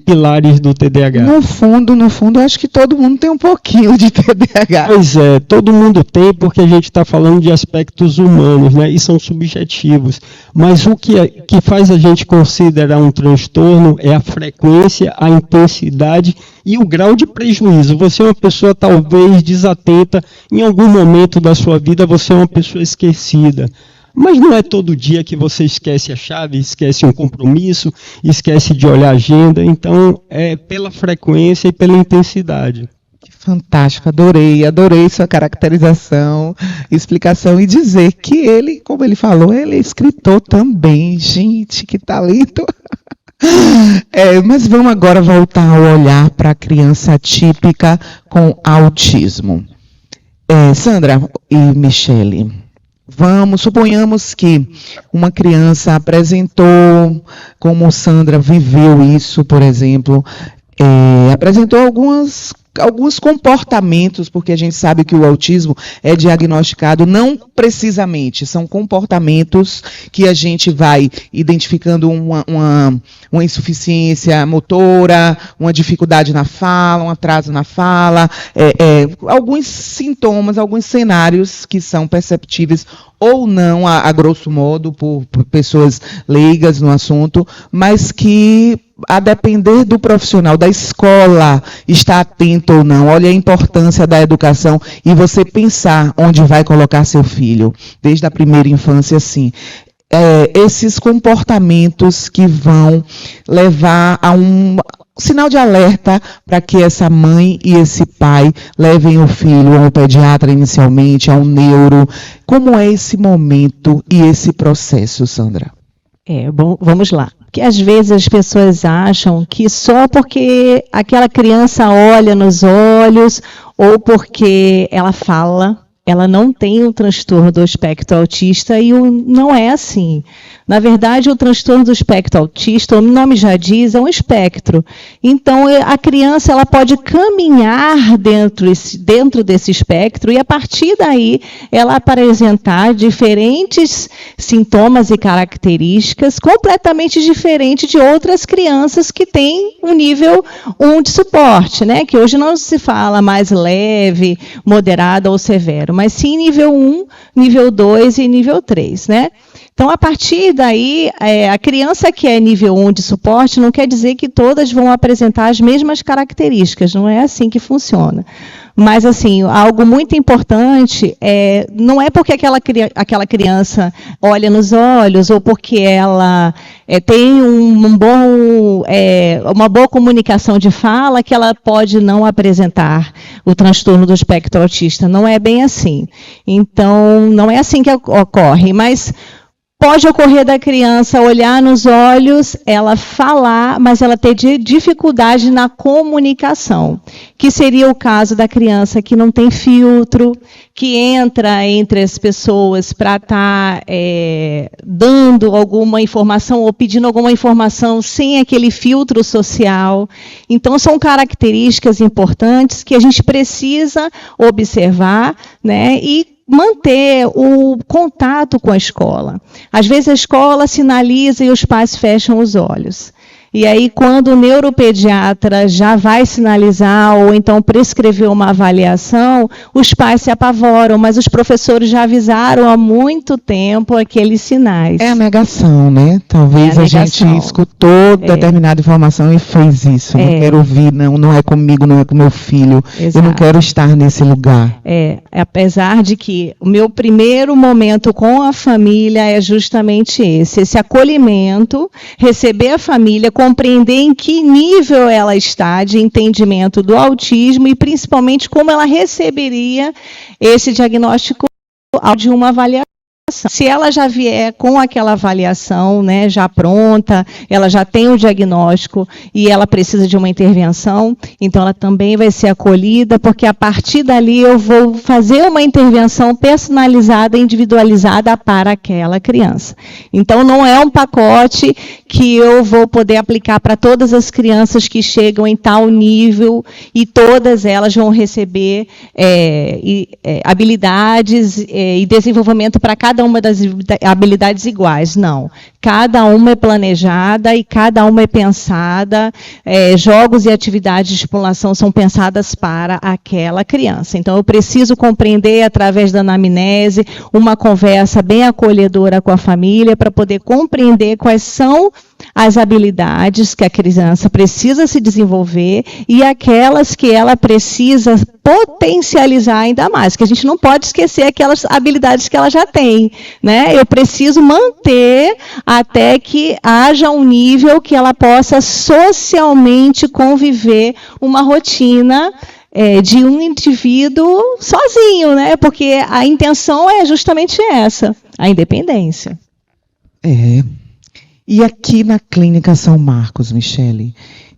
pilares do TDAH. No fundo, acho que todo mundo tem um pouquinho de TDAH. Pois é, todo mundo tem, porque a gente está falando de aspectos humanos, né, e são subjetivos. Mas o que faz a gente considerar um transtorno é a frequência, a intensidade e o grau de prejuízo. Você é uma pessoa talvez desatenta, em algum momento da sua vida você é uma pessoa esquecida. Mas não é todo dia que você esquece a chave, esquece um compromisso, esquece de olhar a agenda. Então, é pela frequência e pela intensidade. Fantástico, adorei sua caracterização, explicação, e dizer que ele, como ele falou, ele é escritor também. Gente, que talento! Mas vamos agora voltar a olhar para a criança típica com autismo. Sandra e Michele, suponhamos que uma criança apresentou, como Sandra viveu isso, por exemplo, apresentou alguns comportamentos, porque a gente sabe que o autismo é diagnosticado não precisamente, são comportamentos que a gente vai identificando uma insuficiência motora, uma dificuldade na fala, um atraso na fala, alguns sintomas, alguns cenários que são perceptíveis ou não, a grosso modo, por pessoas leigas no assunto, mas que, a depender do profissional, da escola, estar atento ou não. Olha a importância da educação e você pensar onde vai colocar seu filho, desde a primeira infância, sim. Esses comportamentos que vão levar a um sinal de alerta para que essa mãe e esse pai levem o filho ao pediatra inicialmente, ao neuro. Como é esse momento e esse processo, Sandra? Bom, vamos lá. Porque às vezes as pessoas acham que só porque aquela criança olha nos olhos ou porque ela fala, ela não tem um transtorno do espectro autista, e não é assim. Na verdade, o transtorno do espectro autista, o nome já diz, é um espectro. Então, a criança ela pode caminhar dentro desse espectro e, a partir daí, ela apresentar diferentes sintomas e características completamente diferentes de outras crianças que têm um nível 1 de suporte, né? Que hoje não se fala mais leve, moderado ou severo, mas sim nível 1, nível 2 e nível 3, né? Então, a partir daí, a criança que é nível 1 de suporte não quer dizer que todas vão apresentar as mesmas características, não é assim que funciona. Mas, assim, algo muito importante não é porque aquela criança olha nos olhos ou porque ela tem uma boa comunicação de fala que ela pode não apresentar o transtorno do espectro autista. Não é bem assim. Então, não é assim que ocorre, mas pode ocorrer da criança olhar nos olhos, ela falar, mas ela ter dificuldade na comunicação, que seria o caso da criança que não tem filtro, que entra entre as pessoas para estar dando alguma informação ou pedindo alguma informação sem aquele filtro social. Então, são características importantes que a gente precisa observar, né, e manter o contato com a escola. Às vezes a escola sinaliza e os pais fecham os olhos. E aí, quando o neuropediatra já vai sinalizar ou então prescrever uma avaliação, os pais se apavoram, mas os professores já avisaram há muito tempo aqueles sinais. É a negação, né? Talvez a gente escutou determinada informação e fez isso. Não quero ouvir, não é comigo, não é com meu filho. Exato. Eu não quero estar nesse lugar. Apesar de que o meu primeiro momento com a família é justamente esse acolhimento, receber a família, compreender em que nível ela está de entendimento do autismo e, principalmente, como ela receberia esse diagnóstico de uma avaliação. Se ela já vier com aquela avaliação, né, já pronta, ela já tem o diagnóstico e ela precisa de uma intervenção, então ela também vai ser acolhida, porque a partir dali eu vou fazer uma intervenção personalizada, individualizada para aquela criança. Então não é um pacote que eu vou poder aplicar para todas as crianças que chegam em tal nível e todas elas vão receber habilidades e desenvolvimento para cada uma das habilidades iguais. Não. Cada uma é planejada e cada uma é pensada. Jogos e atividades de estimulação são pensadas para aquela criança. Então, eu preciso compreender, através da anamnese, uma conversa bem acolhedora com a família para poder compreender quais são as habilidades que a criança precisa se desenvolver e aquelas que ela precisa potencializar ainda mais, que a gente não pode esquecer aquelas habilidades que ela já tem, né? Eu preciso manter até que haja um nível que ela possa socialmente conviver uma rotina de um indivíduo sozinho, né? Porque a intenção é justamente essa, a independência. E aqui na Clínica São Marcos, Michele,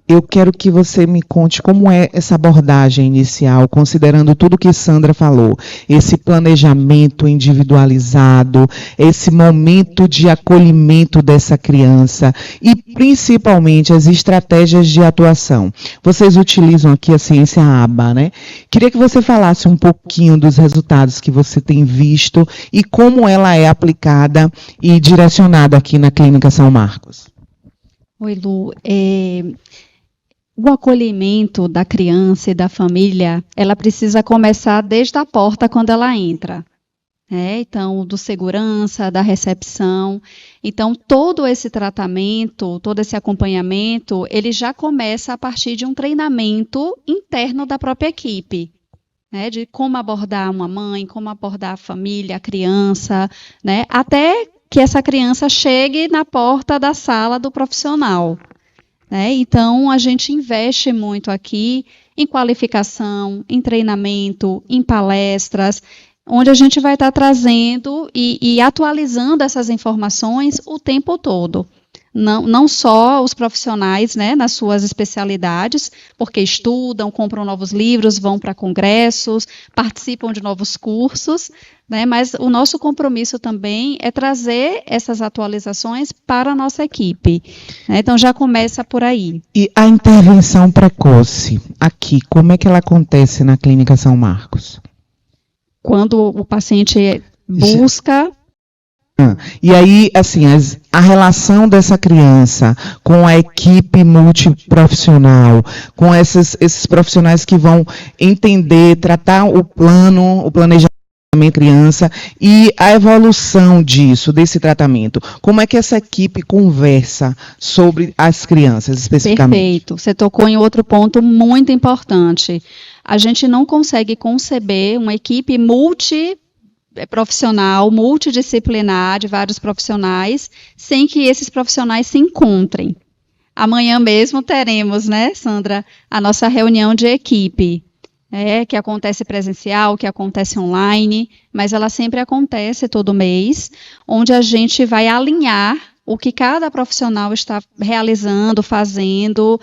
eu quero que você me conte como é essa abordagem inicial, considerando tudo que Sandra falou, esse planejamento individualizado, esse momento de acolhimento dessa criança e, principalmente, as estratégias de atuação. Vocês utilizam aqui a ciência ABA, né? Queria que você falasse um pouquinho dos resultados que você tem visto e como ela é aplicada e direcionada aqui na Clínica São Marcos. Oi, Lu. O acolhimento da criança e da família, ela precisa começar desde a porta quando ela entra. Então, do segurança, da recepção. Então, todo esse tratamento, todo esse acompanhamento, ele já começa a partir de um treinamento interno da própria equipe. De como abordar uma mãe, como abordar a família, a criança, até que essa criança chegue na porta da sala do profissional. Então, a gente investe muito aqui em qualificação, em treinamento, em palestras, onde a gente vai estar trazendo e atualizando essas informações o tempo todo. Não só os profissionais, nas suas especialidades, porque estudam, compram novos livros, vão para congressos, participam de novos cursos, mas o nosso compromisso também é trazer essas atualizações para a nossa equipe. Então, já começa por aí. E a intervenção precoce, aqui, como é que ela acontece na Clínica São Marcos? Quando o paciente busca... E aí, assim, a relação dessa criança com a equipe multiprofissional, com esses profissionais que vão entender, tratar o planejamento criança e a evolução desse tratamento. Como é que essa equipe conversa sobre as crianças especificamente? Perfeito. Você tocou em outro ponto muito importante. A gente não consegue conceber uma equipe multiprofissional, multidisciplinar, de vários profissionais, sem que esses profissionais se encontrem. Amanhã mesmo teremos, né, Sandra, a nossa reunião de equipe. Que acontece presencial, que acontece online, mas ela sempre acontece todo mês, onde a gente vai alinhar o que cada profissional está realizando, fazendo,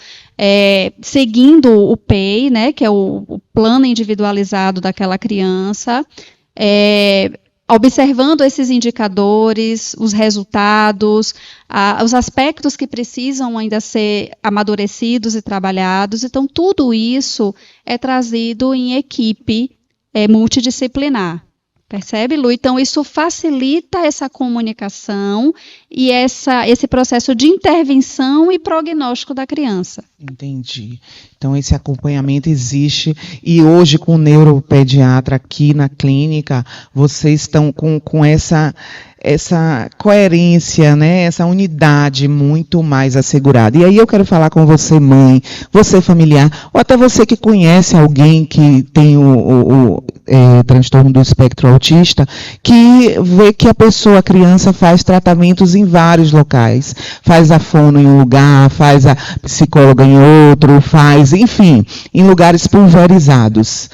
seguindo o PEI, né, que é o plano individualizado daquela criança, observando esses indicadores, os resultados, os aspectos que precisam ainda ser amadurecidos e trabalhados. Então, tudo isso é trazido em equipe multidisciplinar. Percebe, Lu? Então, isso facilita essa comunicação e esse processo de intervenção e prognóstico da criança. Entendi. Então, esse acompanhamento existe e hoje, com o neuropediatra aqui na clínica, vocês estão com essa coerência, né, essa unidade muito mais assegurada. E aí eu quero falar com você, mãe, você familiar, ou até você que conhece alguém que tem o transtorno do espectro autista, que vê que a criança faz tratamentos em vários locais, faz a fono em um lugar, faz a psicóloga em outro, enfim, em lugares pulverizados.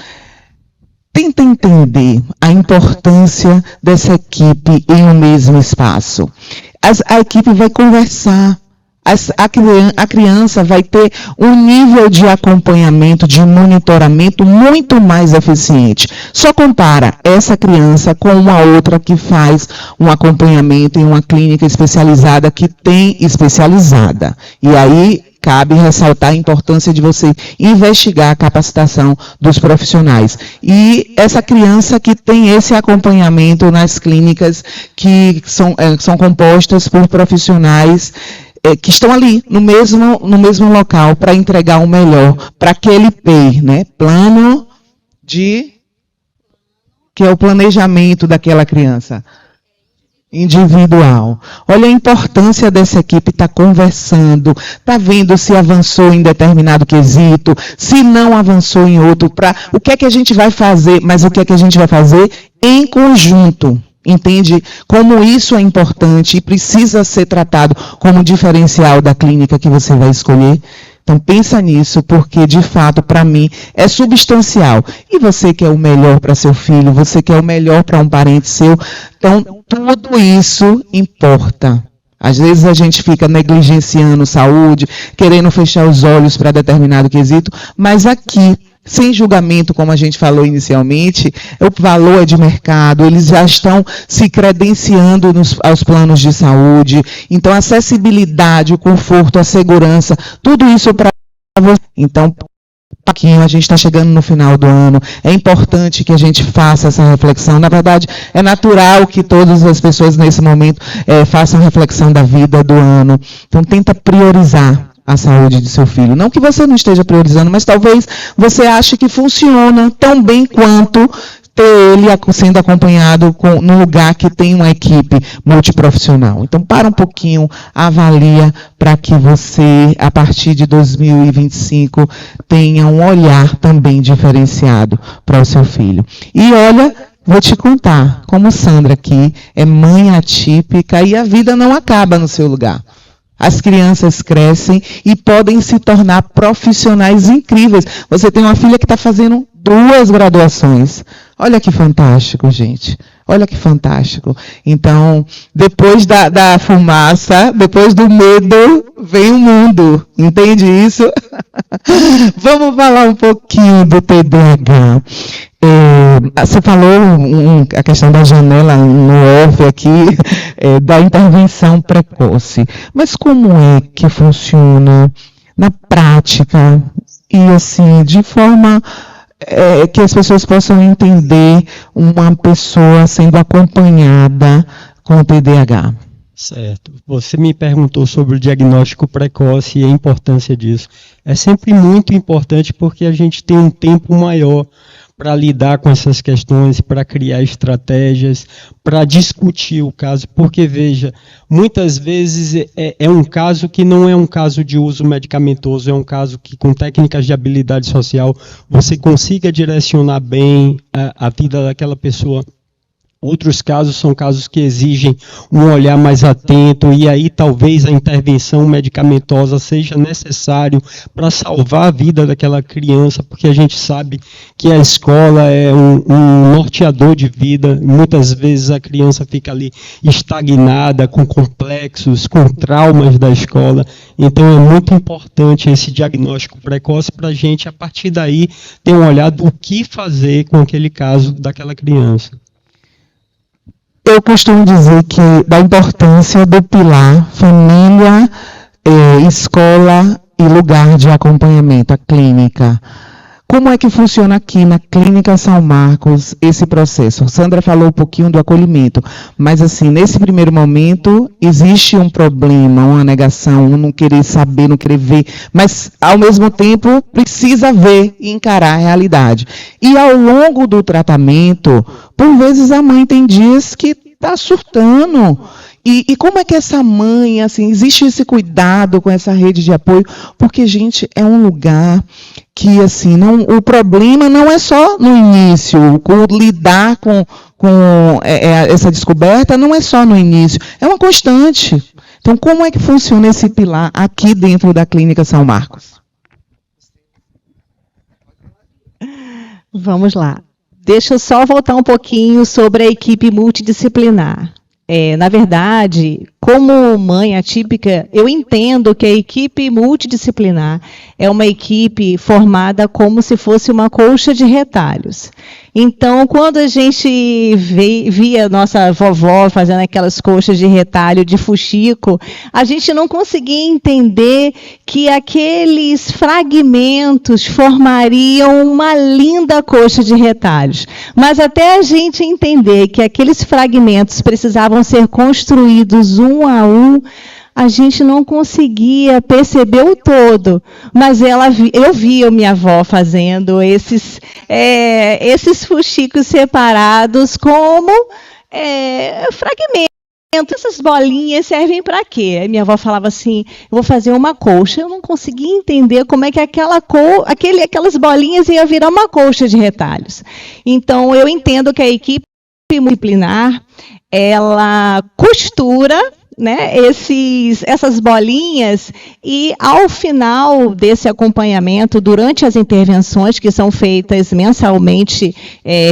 Tenta entender a importância dessa equipe em um mesmo espaço. A equipe vai conversar. A criança vai ter um nível de acompanhamento, de monitoramento muito mais eficiente. Só compara essa criança com uma outra que faz um acompanhamento em uma clínica especializada que tem especializada. E aí cabe ressaltar a importância de você investigar a capacitação dos profissionais. E essa criança que tem esse acompanhamento nas clínicas que são compostas por profissionais que estão ali, no mesmo local, para entregar o melhor para aquele PEI, né? Plano que é o planejamento daquela criança. Individual. Olha a importância dessa equipe estar conversando, tá vendo se avançou em determinado quesito, se não avançou em outro, o que é que a gente vai fazer, mas o que é que a gente vai fazer em conjunto. Entende como isso é importante e precisa ser tratado como diferencial da clínica que você vai escolher? Então pensa nisso, porque de fato para mim é substancial. E você quer o melhor para seu filho, você quer o melhor para um parente seu, então tudo isso importa. Às vezes a gente fica negligenciando saúde, querendo fechar os olhos para determinado quesito, mas aqui, sem julgamento, como a gente falou inicialmente, o valor é de mercado, eles já estão se credenciando aos planos de saúde, então a acessibilidade, o conforto, a segurança, tudo isso para você. Então, a gente está chegando no final do ano, é importante que a gente faça essa reflexão. Na verdade, é natural que todas as pessoas nesse momento façam reflexão da vida, do ano. Então, tenta priorizar a saúde de seu filho. Não que você não esteja priorizando, mas talvez você ache que funciona tão bem quanto ter ele sendo acompanhado num lugar que tem uma equipe multiprofissional. Então, para um pouquinho, avalia para que você, a partir de 2025, tenha um olhar também diferenciado para o seu filho. E olha, vou te contar, como Sandra aqui é mãe atípica e a vida não acaba no seu lugar. As crianças crescem e podem se tornar profissionais incríveis. Você tem uma filha que está fazendo 2 graduações. Olha que fantástico, gente. Olha que fantástico. Então, depois da fumaça, depois do medo, vem o mundo. Entende isso? Vamos falar um pouquinho do TDAH. Você falou a questão da janela no off aqui, da intervenção precoce. Mas como é que funciona na prática e assim, de forma que as pessoas possam entender uma pessoa sendo acompanhada com TDAH? Certo. Você me perguntou sobre o diagnóstico precoce e a importância disso. É sempre muito importante porque a gente tem um tempo maior para lidar com essas questões, para criar estratégias, para discutir o caso, porque, veja, muitas vezes é um caso que não é um caso de uso medicamentoso, é um caso que, com técnicas de habilidade social, você consiga direcionar bem a vida daquela pessoa. Outros casos são casos que exigem um olhar mais atento, e aí talvez a intervenção medicamentosa seja necessário para salvar a vida daquela criança, porque a gente sabe que a escola é um norteador de vida. Muitas vezes a criança fica ali estagnada, com complexos, com traumas da escola. Então é muito importante esse diagnóstico precoce para a gente, a partir daí, ter um olhar do que fazer com aquele caso daquela criança. Eu costumo dizer que da importância do pilar família, escola e lugar de acompanhamento, a clínica. Como é que funciona aqui na Clínica São Marcos esse processo? Sandra falou um pouquinho do acolhimento, mas assim, nesse primeiro momento, existe um problema, uma negação, um não querer saber, não querer ver, mas ao mesmo tempo precisa ver e encarar a realidade. E ao longo do tratamento, por vezes a mãe tem dias que está surtando. E como é que essa mãe, assim, existe esse cuidado com essa rede de apoio? Porque, gente, é um lugar que, assim, o problema não é só no início, lidar com essa descoberta não é só no início, é uma constante. Então, como é que funciona esse pilar aqui dentro da Clínica São Marcos? Vamos lá. Deixa eu só voltar um pouquinho sobre a equipe multidisciplinar. Na verdade, como mãe atípica, eu entendo que a equipe multidisciplinar é uma equipe formada como se fosse uma colcha de retalhos. Então, quando a gente via nossa vovó fazendo aquelas colchas de retalho de fuxico, a gente não conseguia entender que aqueles fragmentos formariam uma linda colcha de retalhos. Mas até a gente entender que aqueles fragmentos precisavam ser construídos um a um, a gente não conseguia perceber o todo, mas eu via minha avó fazendo esses fuxicos separados como fragmentos. Essas bolinhas servem para quê? Minha avó falava assim, eu vou fazer uma colcha. Eu não conseguia entender como é que aquelas bolinhas iam virar uma colcha de retalhos. Então, eu entendo que a equipe multidisciplinar, ela costura, né, essas bolinhas, e ao final desse acompanhamento, durante as intervenções que são feitas mensalmente,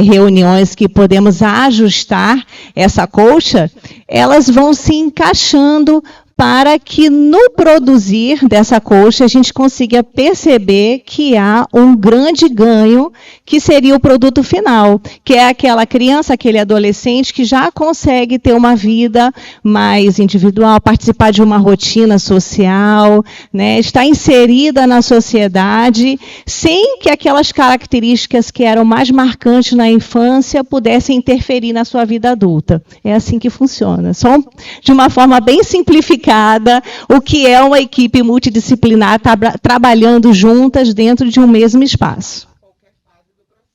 reuniões que podemos ajustar essa colcha, elas vão se encaixando para que no produzir dessa colcha a gente consiga perceber que há um grande ganho, que seria o produto final, que é aquela criança, aquele adolescente que já consegue ter uma vida mais individual, participar de uma rotina social, né, estar inserida na sociedade, sem que aquelas características que eram mais marcantes na infância pudessem interferir na sua vida adulta. É assim que funciona. Só de uma forma bem simplificada, o que é uma equipe multidisciplinar trabalhando juntas dentro de um mesmo espaço.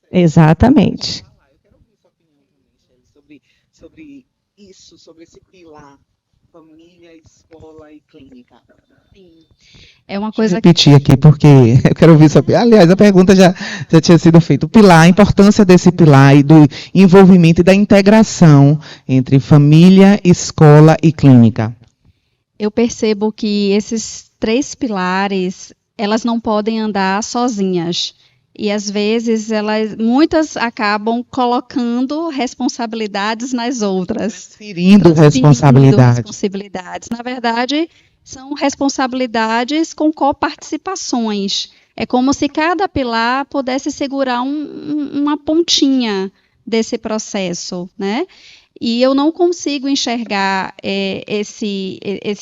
Exatamente. Eu quero ouvir sua opinião, sobre isso, sobre esse pilar, família, escola e clínica. Sim. É uma coisa que... Repetir aqui, porque eu quero ouvir sua opinião. Aliás, a pergunta já tinha sido feita. O pilar, a importância desse pilar e do envolvimento e da integração entre família, escola e clínica. Eu percebo que esses 3 pilares, elas não podem andar sozinhas. E, às vezes, muitas acabam colocando responsabilidades nas outras. Transferindo responsabilidades. Na verdade, são responsabilidades com coparticipações. É como se cada pilar pudesse segurar uma pontinha desse processo, né? E eu não consigo enxergar esse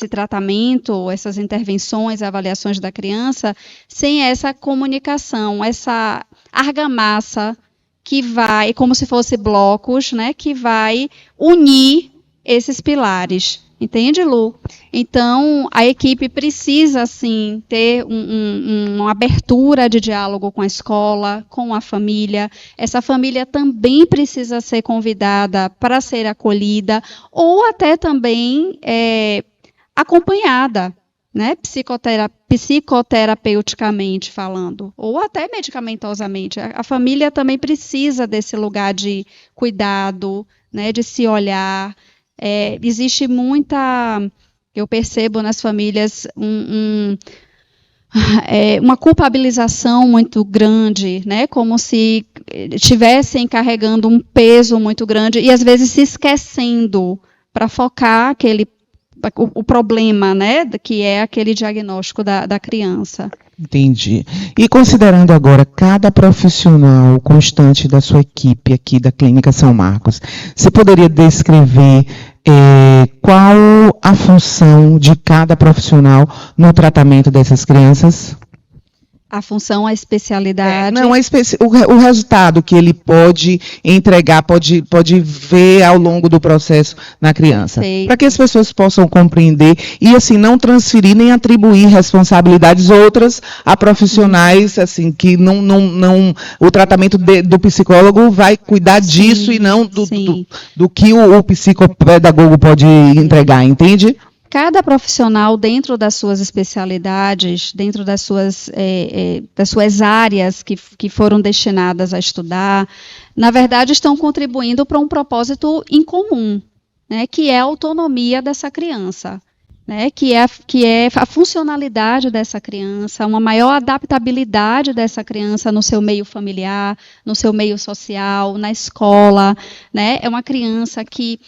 tratamento, essas intervenções, avaliações da criança, sem essa comunicação, essa argamassa que vai, como se fosse blocos, né, que vai unir esses pilares. Entende, Lu? Então, a equipe precisa, assim, ter uma abertura de diálogo com a escola, com a família. Essa família também precisa ser convidada para ser acolhida, ou até também acompanhada, né? Psicoterapeuticamente falando, ou até medicamentosamente. A família também precisa desse lugar de cuidado, né? De se olhar. Existe muita, eu percebo nas famílias, uma culpabilização muito grande, né? Como se estivessem carregando um peso muito grande e às vezes se esquecendo para focar o problema, né? Que é aquele diagnóstico da criança. Entendi. E considerando agora cada profissional constante da sua equipe aqui da Clínica São Marcos, você poderia descrever qual a função de cada profissional no tratamento dessas crianças? A função, a especialidade. O resultado que ele pode entregar, pode ver ao longo do processo na criança. Para que as pessoas possam compreender e, assim, não transferir nem atribuir responsabilidades outras a profissionais, assim, que o tratamento do psicólogo vai cuidar disso e não do que o psicopedagogo pode entregar, entende? Cada profissional, dentro das suas especialidades, dentro das suas áreas que foram destinadas a estudar, na verdade estão contribuindo para um propósito em comum, né, que é a autonomia dessa criança, né, que é a funcionalidade dessa criança, uma maior adaptabilidade dessa criança no seu meio familiar, no seu meio social, na escola, né, é uma criança que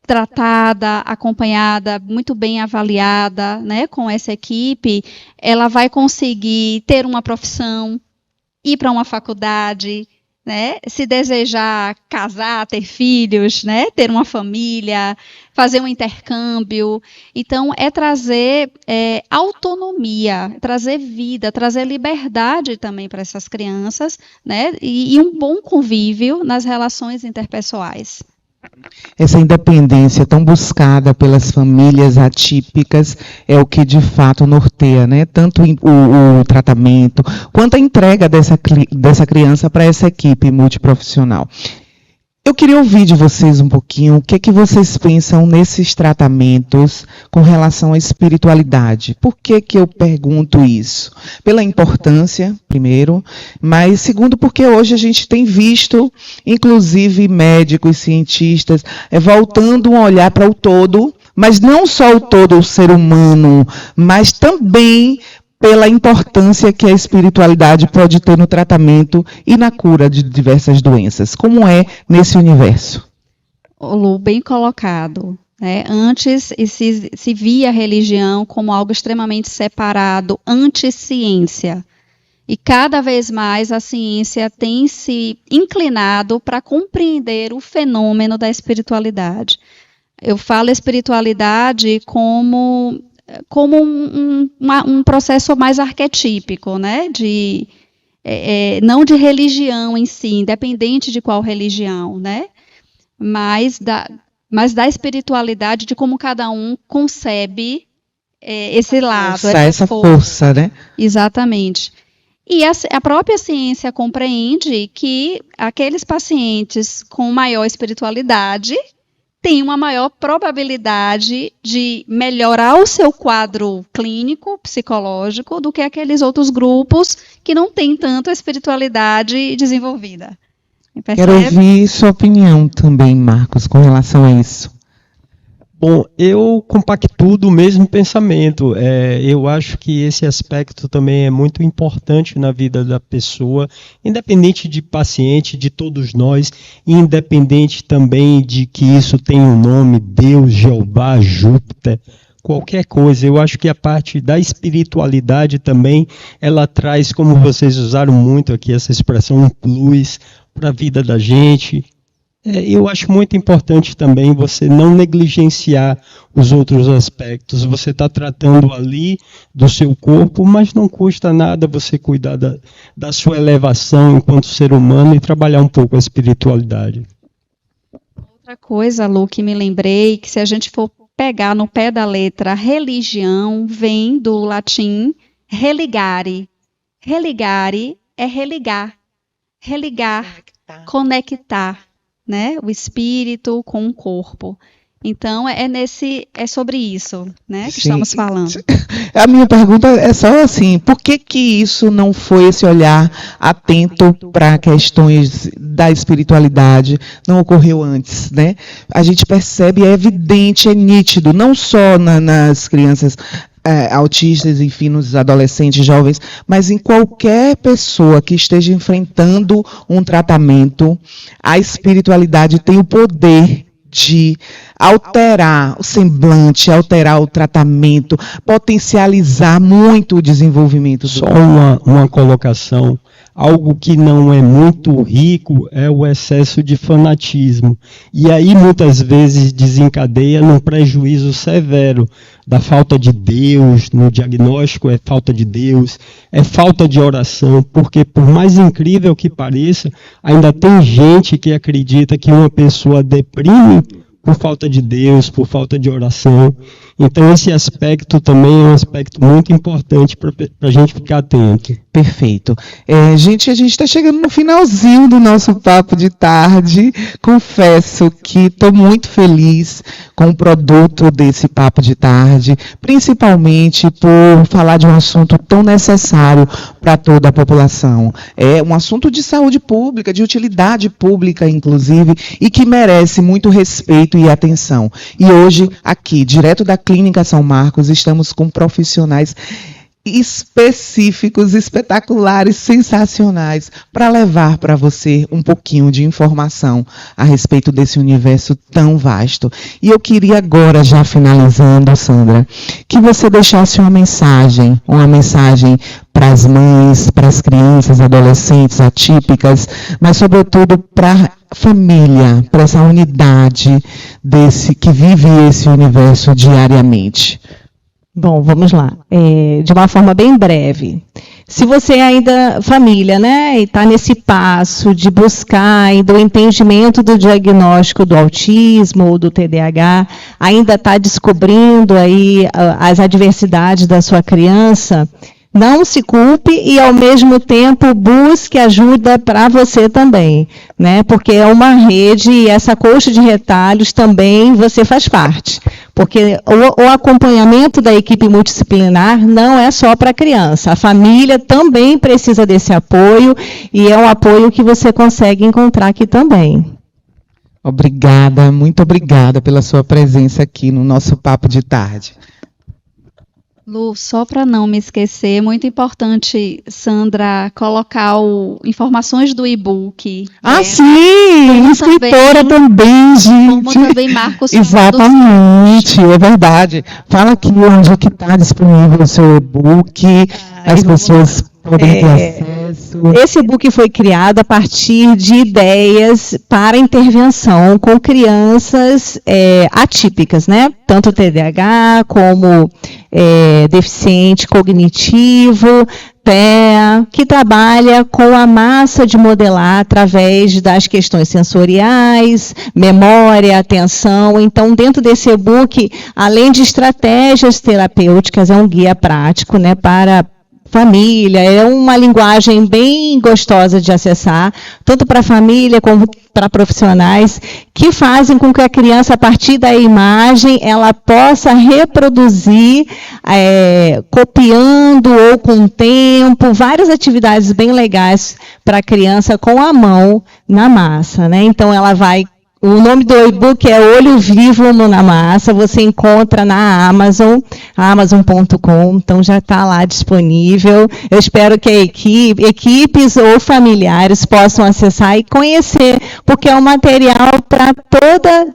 tratada, acompanhada, muito bem avaliada, né, com essa equipe, ela vai conseguir ter uma profissão, ir para uma faculdade, né, se desejar casar, ter filhos, né, ter uma família, fazer um intercâmbio. Então, é trazer autonomia, trazer vida, trazer liberdade também para essas crianças, né, e um bom convívio nas relações interpessoais. Essa independência tão buscada pelas famílias atípicas é o que de fato norteia, né? Tanto o tratamento quanto a entrega dessa criança para essa equipe multiprofissional. Eu queria ouvir de vocês um pouquinho o que é que vocês pensam nesses tratamentos com relação à espiritualidade. Por que que eu pergunto isso? Pela importância, primeiro, mas segundo porque hoje a gente tem visto, inclusive médicos, cientistas, voltando um olhar para o todo, mas não só o todo, o ser humano, mas também pela importância que a espiritualidade pode ter no tratamento e na cura de diversas doenças. Como é nesse universo? Lu, bem colocado. Né? Antes se via a religião como algo extremamente separado, anti-ciência. E cada vez mais a ciência tem se inclinado para compreender o fenômeno da espiritualidade. Eu falo espiritualidade como um processo mais arquetípico, né? Não de religião em si, independente de qual religião, né? Mas da espiritualidade, de como cada um concebe esse lado. Essa força, né? Exatamente. E a própria ciência compreende que aqueles pacientes com maior espiritualidade tem uma maior probabilidade de melhorar o seu quadro clínico, psicológico, do que aqueles outros grupos que não têm tanto a espiritualidade desenvolvida. Quero ouvir sua opinião também, Marcos, com relação a isso. Bom, eu compactuo do mesmo pensamento. Eu acho que esse aspecto também é muito importante na vida da pessoa, independente de paciente, de todos nós, independente também de que isso tenha um nome, Deus, Jeová, Júpiter, qualquer coisa. Eu acho que a parte da espiritualidade também, ela traz, como vocês usaram muito aqui essa expressão, um plus para a vida da gente. Eu acho muito importante também você não negligenciar os outros aspectos. Você está tratando ali do seu corpo, mas não custa nada você cuidar da sua elevação enquanto ser humano e trabalhar um pouco a espiritualidade. Outra coisa, Lu, que me lembrei, que se a gente for pegar no pé da letra, religião vem do latim religare. Religare é religar, conectar, né? O espírito com o corpo. Então, é sobre isso, né, que estamos falando. A minha pergunta é só assim, por que isso não foi esse olhar atento para questões da espiritualidade, não ocorreu antes, né? A gente percebe, é evidente, é nítido, não só nas crianças autistas, enfim, nos adolescentes, jovens, mas em qualquer pessoa que esteja enfrentando um tratamento, a espiritualidade tem o poder de alterar o semblante, alterar o tratamento, potencializar muito o desenvolvimento do... Só uma colocação, algo que não é muito rico é o excesso de fanatismo. E aí muitas vezes desencadeia num prejuízo severo da falta de Deus, no diagnóstico é falta de Deus, é falta de oração, porque por mais incrível que pareça, ainda tem gente que acredita que uma pessoa deprime por falta de Deus, por falta de oração. Então esse aspecto também é um aspecto muito importante para a gente ficar atento. Perfeito. Gente, a gente está chegando no finalzinho do nosso papo de tarde. Confesso que estou muito feliz com o produto desse papo de tarde, principalmente por falar de um assunto tão necessário para toda a população. É um assunto de saúde pública, de utilidade pública, inclusive, e que merece muito respeito e atenção. E hoje, aqui, direto da Clínica São Marcos, estamos com profissionais específicos, espetaculares, sensacionais, para levar para você um pouquinho de informação a respeito desse universo tão vasto. E eu queria agora, já finalizando, Sandra, que você deixasse uma mensagem para as mães, para as crianças, adolescentes, atípicas, mas sobretudo para a família, para essa unidade que vive esse universo diariamente. Bom, vamos lá. De uma forma bem breve. Se você ainda, família, né, e está nesse passo de buscar ainda o entendimento do diagnóstico do autismo ou do TDAH, ainda está descobrindo aí as adversidades da sua criança, não se culpe e, ao mesmo tempo, busque ajuda para você também, né? Porque é uma rede e essa coxa de retalhos também você faz parte. Porque o acompanhamento da equipe multidisciplinar não é só para a criança. A família também precisa desse apoio e é um apoio que você consegue encontrar aqui também. Obrigada, muito obrigada pela sua presença aqui no nosso Papo de Tarde. Lu, só para não me esquecer, muito importante, Sandra, colocar informações do e-book. Sim! Escritora também, gente. Como também Marcos. Exatamente, é verdade. Fala aqui onde que está disponível o seu e-book, as pessoas podem ter acesso. Esse e-book foi criado a partir de ideias para intervenção com crianças atípicas, né? Tanto TDAH como deficiente cognitivo, TEA, que trabalha com a massa de modelar através das questões sensoriais, memória, atenção. Então, dentro desse e-book, além de estratégias terapêuticas, é um guia prático, né, para família, é uma linguagem bem gostosa de acessar, tanto para a família como para profissionais, que fazem com que a criança, a partir da imagem, ela possa reproduzir, copiando ou com o tempo, várias atividades bem legais para a criança com a mão na massa, né? Então, ela vai... O nome do e-book é Olho Vivo na Massa, você encontra na Amazon, amazon.com, então já está lá disponível. Eu espero que equipes ou familiares possam acessar e conhecer, porque é um material para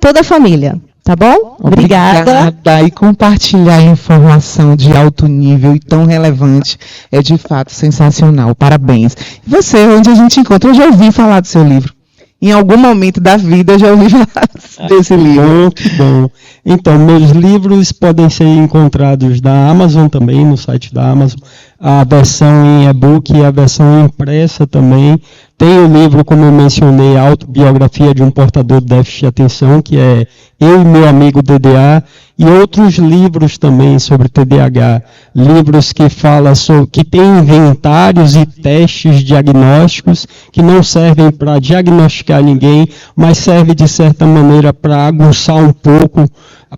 toda a família. Tá bom? Obrigada. E compartilhar informação de alto nível e tão relevante é de fato sensacional. Parabéns. E você, onde a gente encontra? Eu já ouvi falar do seu livro. Em algum momento da vida eu já ouvi falar desse livro. Muito bom. Então, meus livros podem ser encontrados na Amazon também, no site da Amazon. a versão em e-book e a versão impressa também. Tem o livro, como eu mencionei, a autobiografia de um portador de déficit de atenção, que é Eu e Meu Amigo DDA, e outros livros também sobre TDAH, livros que falam sobre, que tem inventários e testes diagnósticos que não servem para diagnosticar ninguém, mas serve de certa maneira para aguçar um pouco,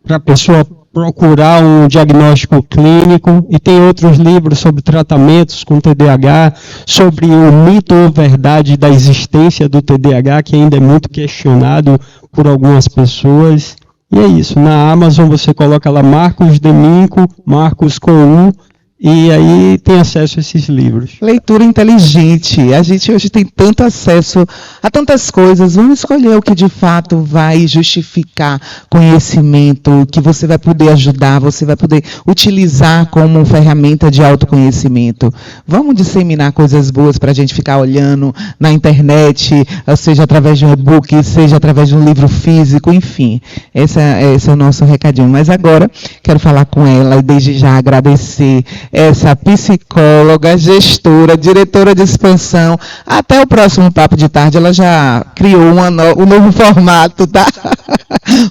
para a pessoa procurar um diagnóstico clínico, e tem outros livros sobre tratamentos com TDAH, sobre o mito ou verdade da existência do TDAH, que ainda é muito questionado por algumas pessoas. E é isso, na Amazon você coloca lá Marcos Deminco, Marcos com U, e aí tem acesso a esses livros. Leitura inteligente. A gente hoje tem tanto acesso a tantas coisas. Vamos escolher o que de fato vai justificar conhecimento, que você vai poder ajudar, você vai poder utilizar como ferramenta de autoconhecimento. Vamos disseminar coisas boas para a gente ficar olhando na internet, seja através de um e-book, seja através de um livro físico, enfim. Esse é o nosso recadinho. Mas agora quero falar com ela e desde já agradecer essa psicóloga, gestora, diretora de expansão. Até o próximo Papo de Tarde, ela já criou um novo formato, tá?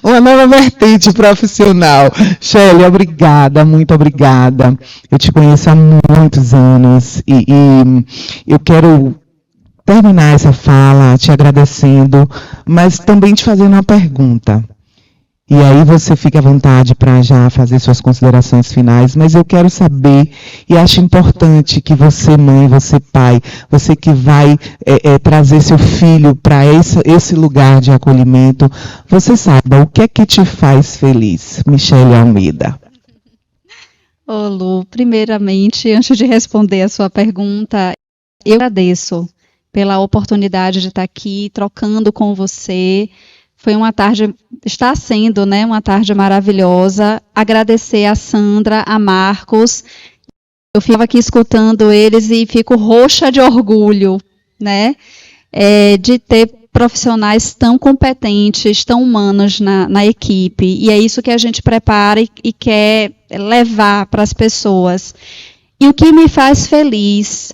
Uma nova vertente profissional. Shelly, obrigada, muito obrigada. Eu te conheço há muitos anos e eu quero terminar essa fala te agradecendo, mas também te fazendo uma pergunta. E aí você fica à vontade para já fazer suas considerações finais, mas eu quero saber, e acho importante que você, mãe, você, pai, você que vai trazer seu filho para esse lugar de acolhimento, você saiba o que é que te faz feliz. Michele Almeida. Ô Lu, primeiramente, antes de responder a sua pergunta, eu agradeço pela oportunidade de estar aqui trocando com você. Foi uma tarde, está sendo, né, uma tarde maravilhosa. Agradecer a Sandra, a Marcos. Eu ficava aqui escutando eles e fico roxa de orgulho, né, de ter profissionais tão competentes, tão humanos na equipe. E é isso que a gente prepara e quer levar para as pessoas. E o que me faz feliz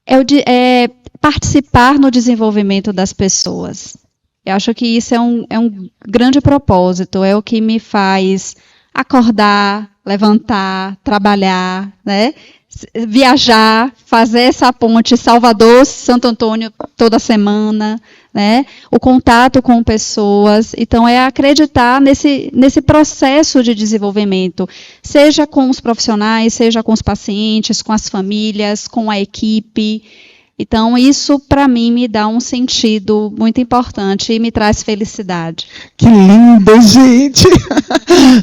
é participar no desenvolvimento das pessoas. Eu acho que isso é um grande propósito, é o que me faz acordar, levantar, trabalhar, né? Viajar, fazer essa ponte Salvador-Santo Antônio toda semana, né? O contato com pessoas. Então, é acreditar nesse processo de desenvolvimento, seja com os profissionais, seja com os pacientes, com as famílias, com a equipe. Então, isso, para mim, me dá um sentido muito importante e me traz felicidade. Que lindo, gente!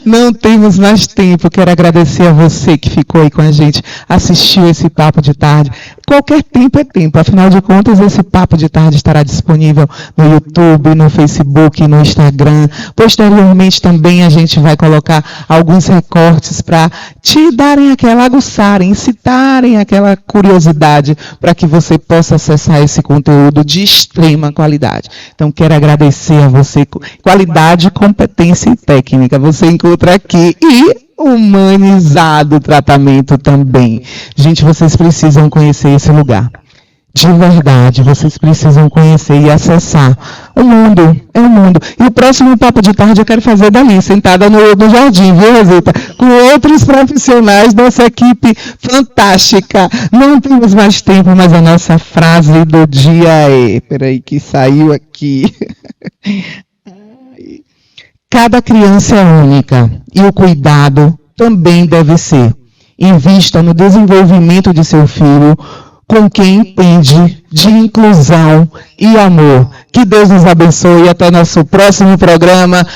Não temos mais tempo. Quero agradecer a você que ficou aí com a gente, assistiu esse Papo de Tarde. Qualquer tempo é tempo. Afinal de contas, esse Papo de Tarde estará disponível no YouTube, no Facebook, no Instagram. Posteriormente, também a gente vai colocar alguns recortes para te darem aguçarem, incitarem aquela curiosidade para que você possa acessar esse conteúdo de extrema qualidade. Então, quero agradecer a você, qualidade, competência e técnica. Você encontra aqui e humanizado o tratamento também. Gente, vocês precisam conhecer esse lugar. De verdade, vocês precisam conhecer e acessar. O mundo, é o mundo. E o próximo Papo de Tarde eu quero fazer dali, sentada no jardim, viu, Rosita? Com outros profissionais, nossa equipe fantástica. Não temos mais tempo, mas a nossa frase do dia é... Peraí, que saiu aqui. Cada criança é única e o cuidado também deve ser. Invista no desenvolvimento de seu filho com quem entende de inclusão e amor. Que Deus nos abençoe e até nosso próximo programa.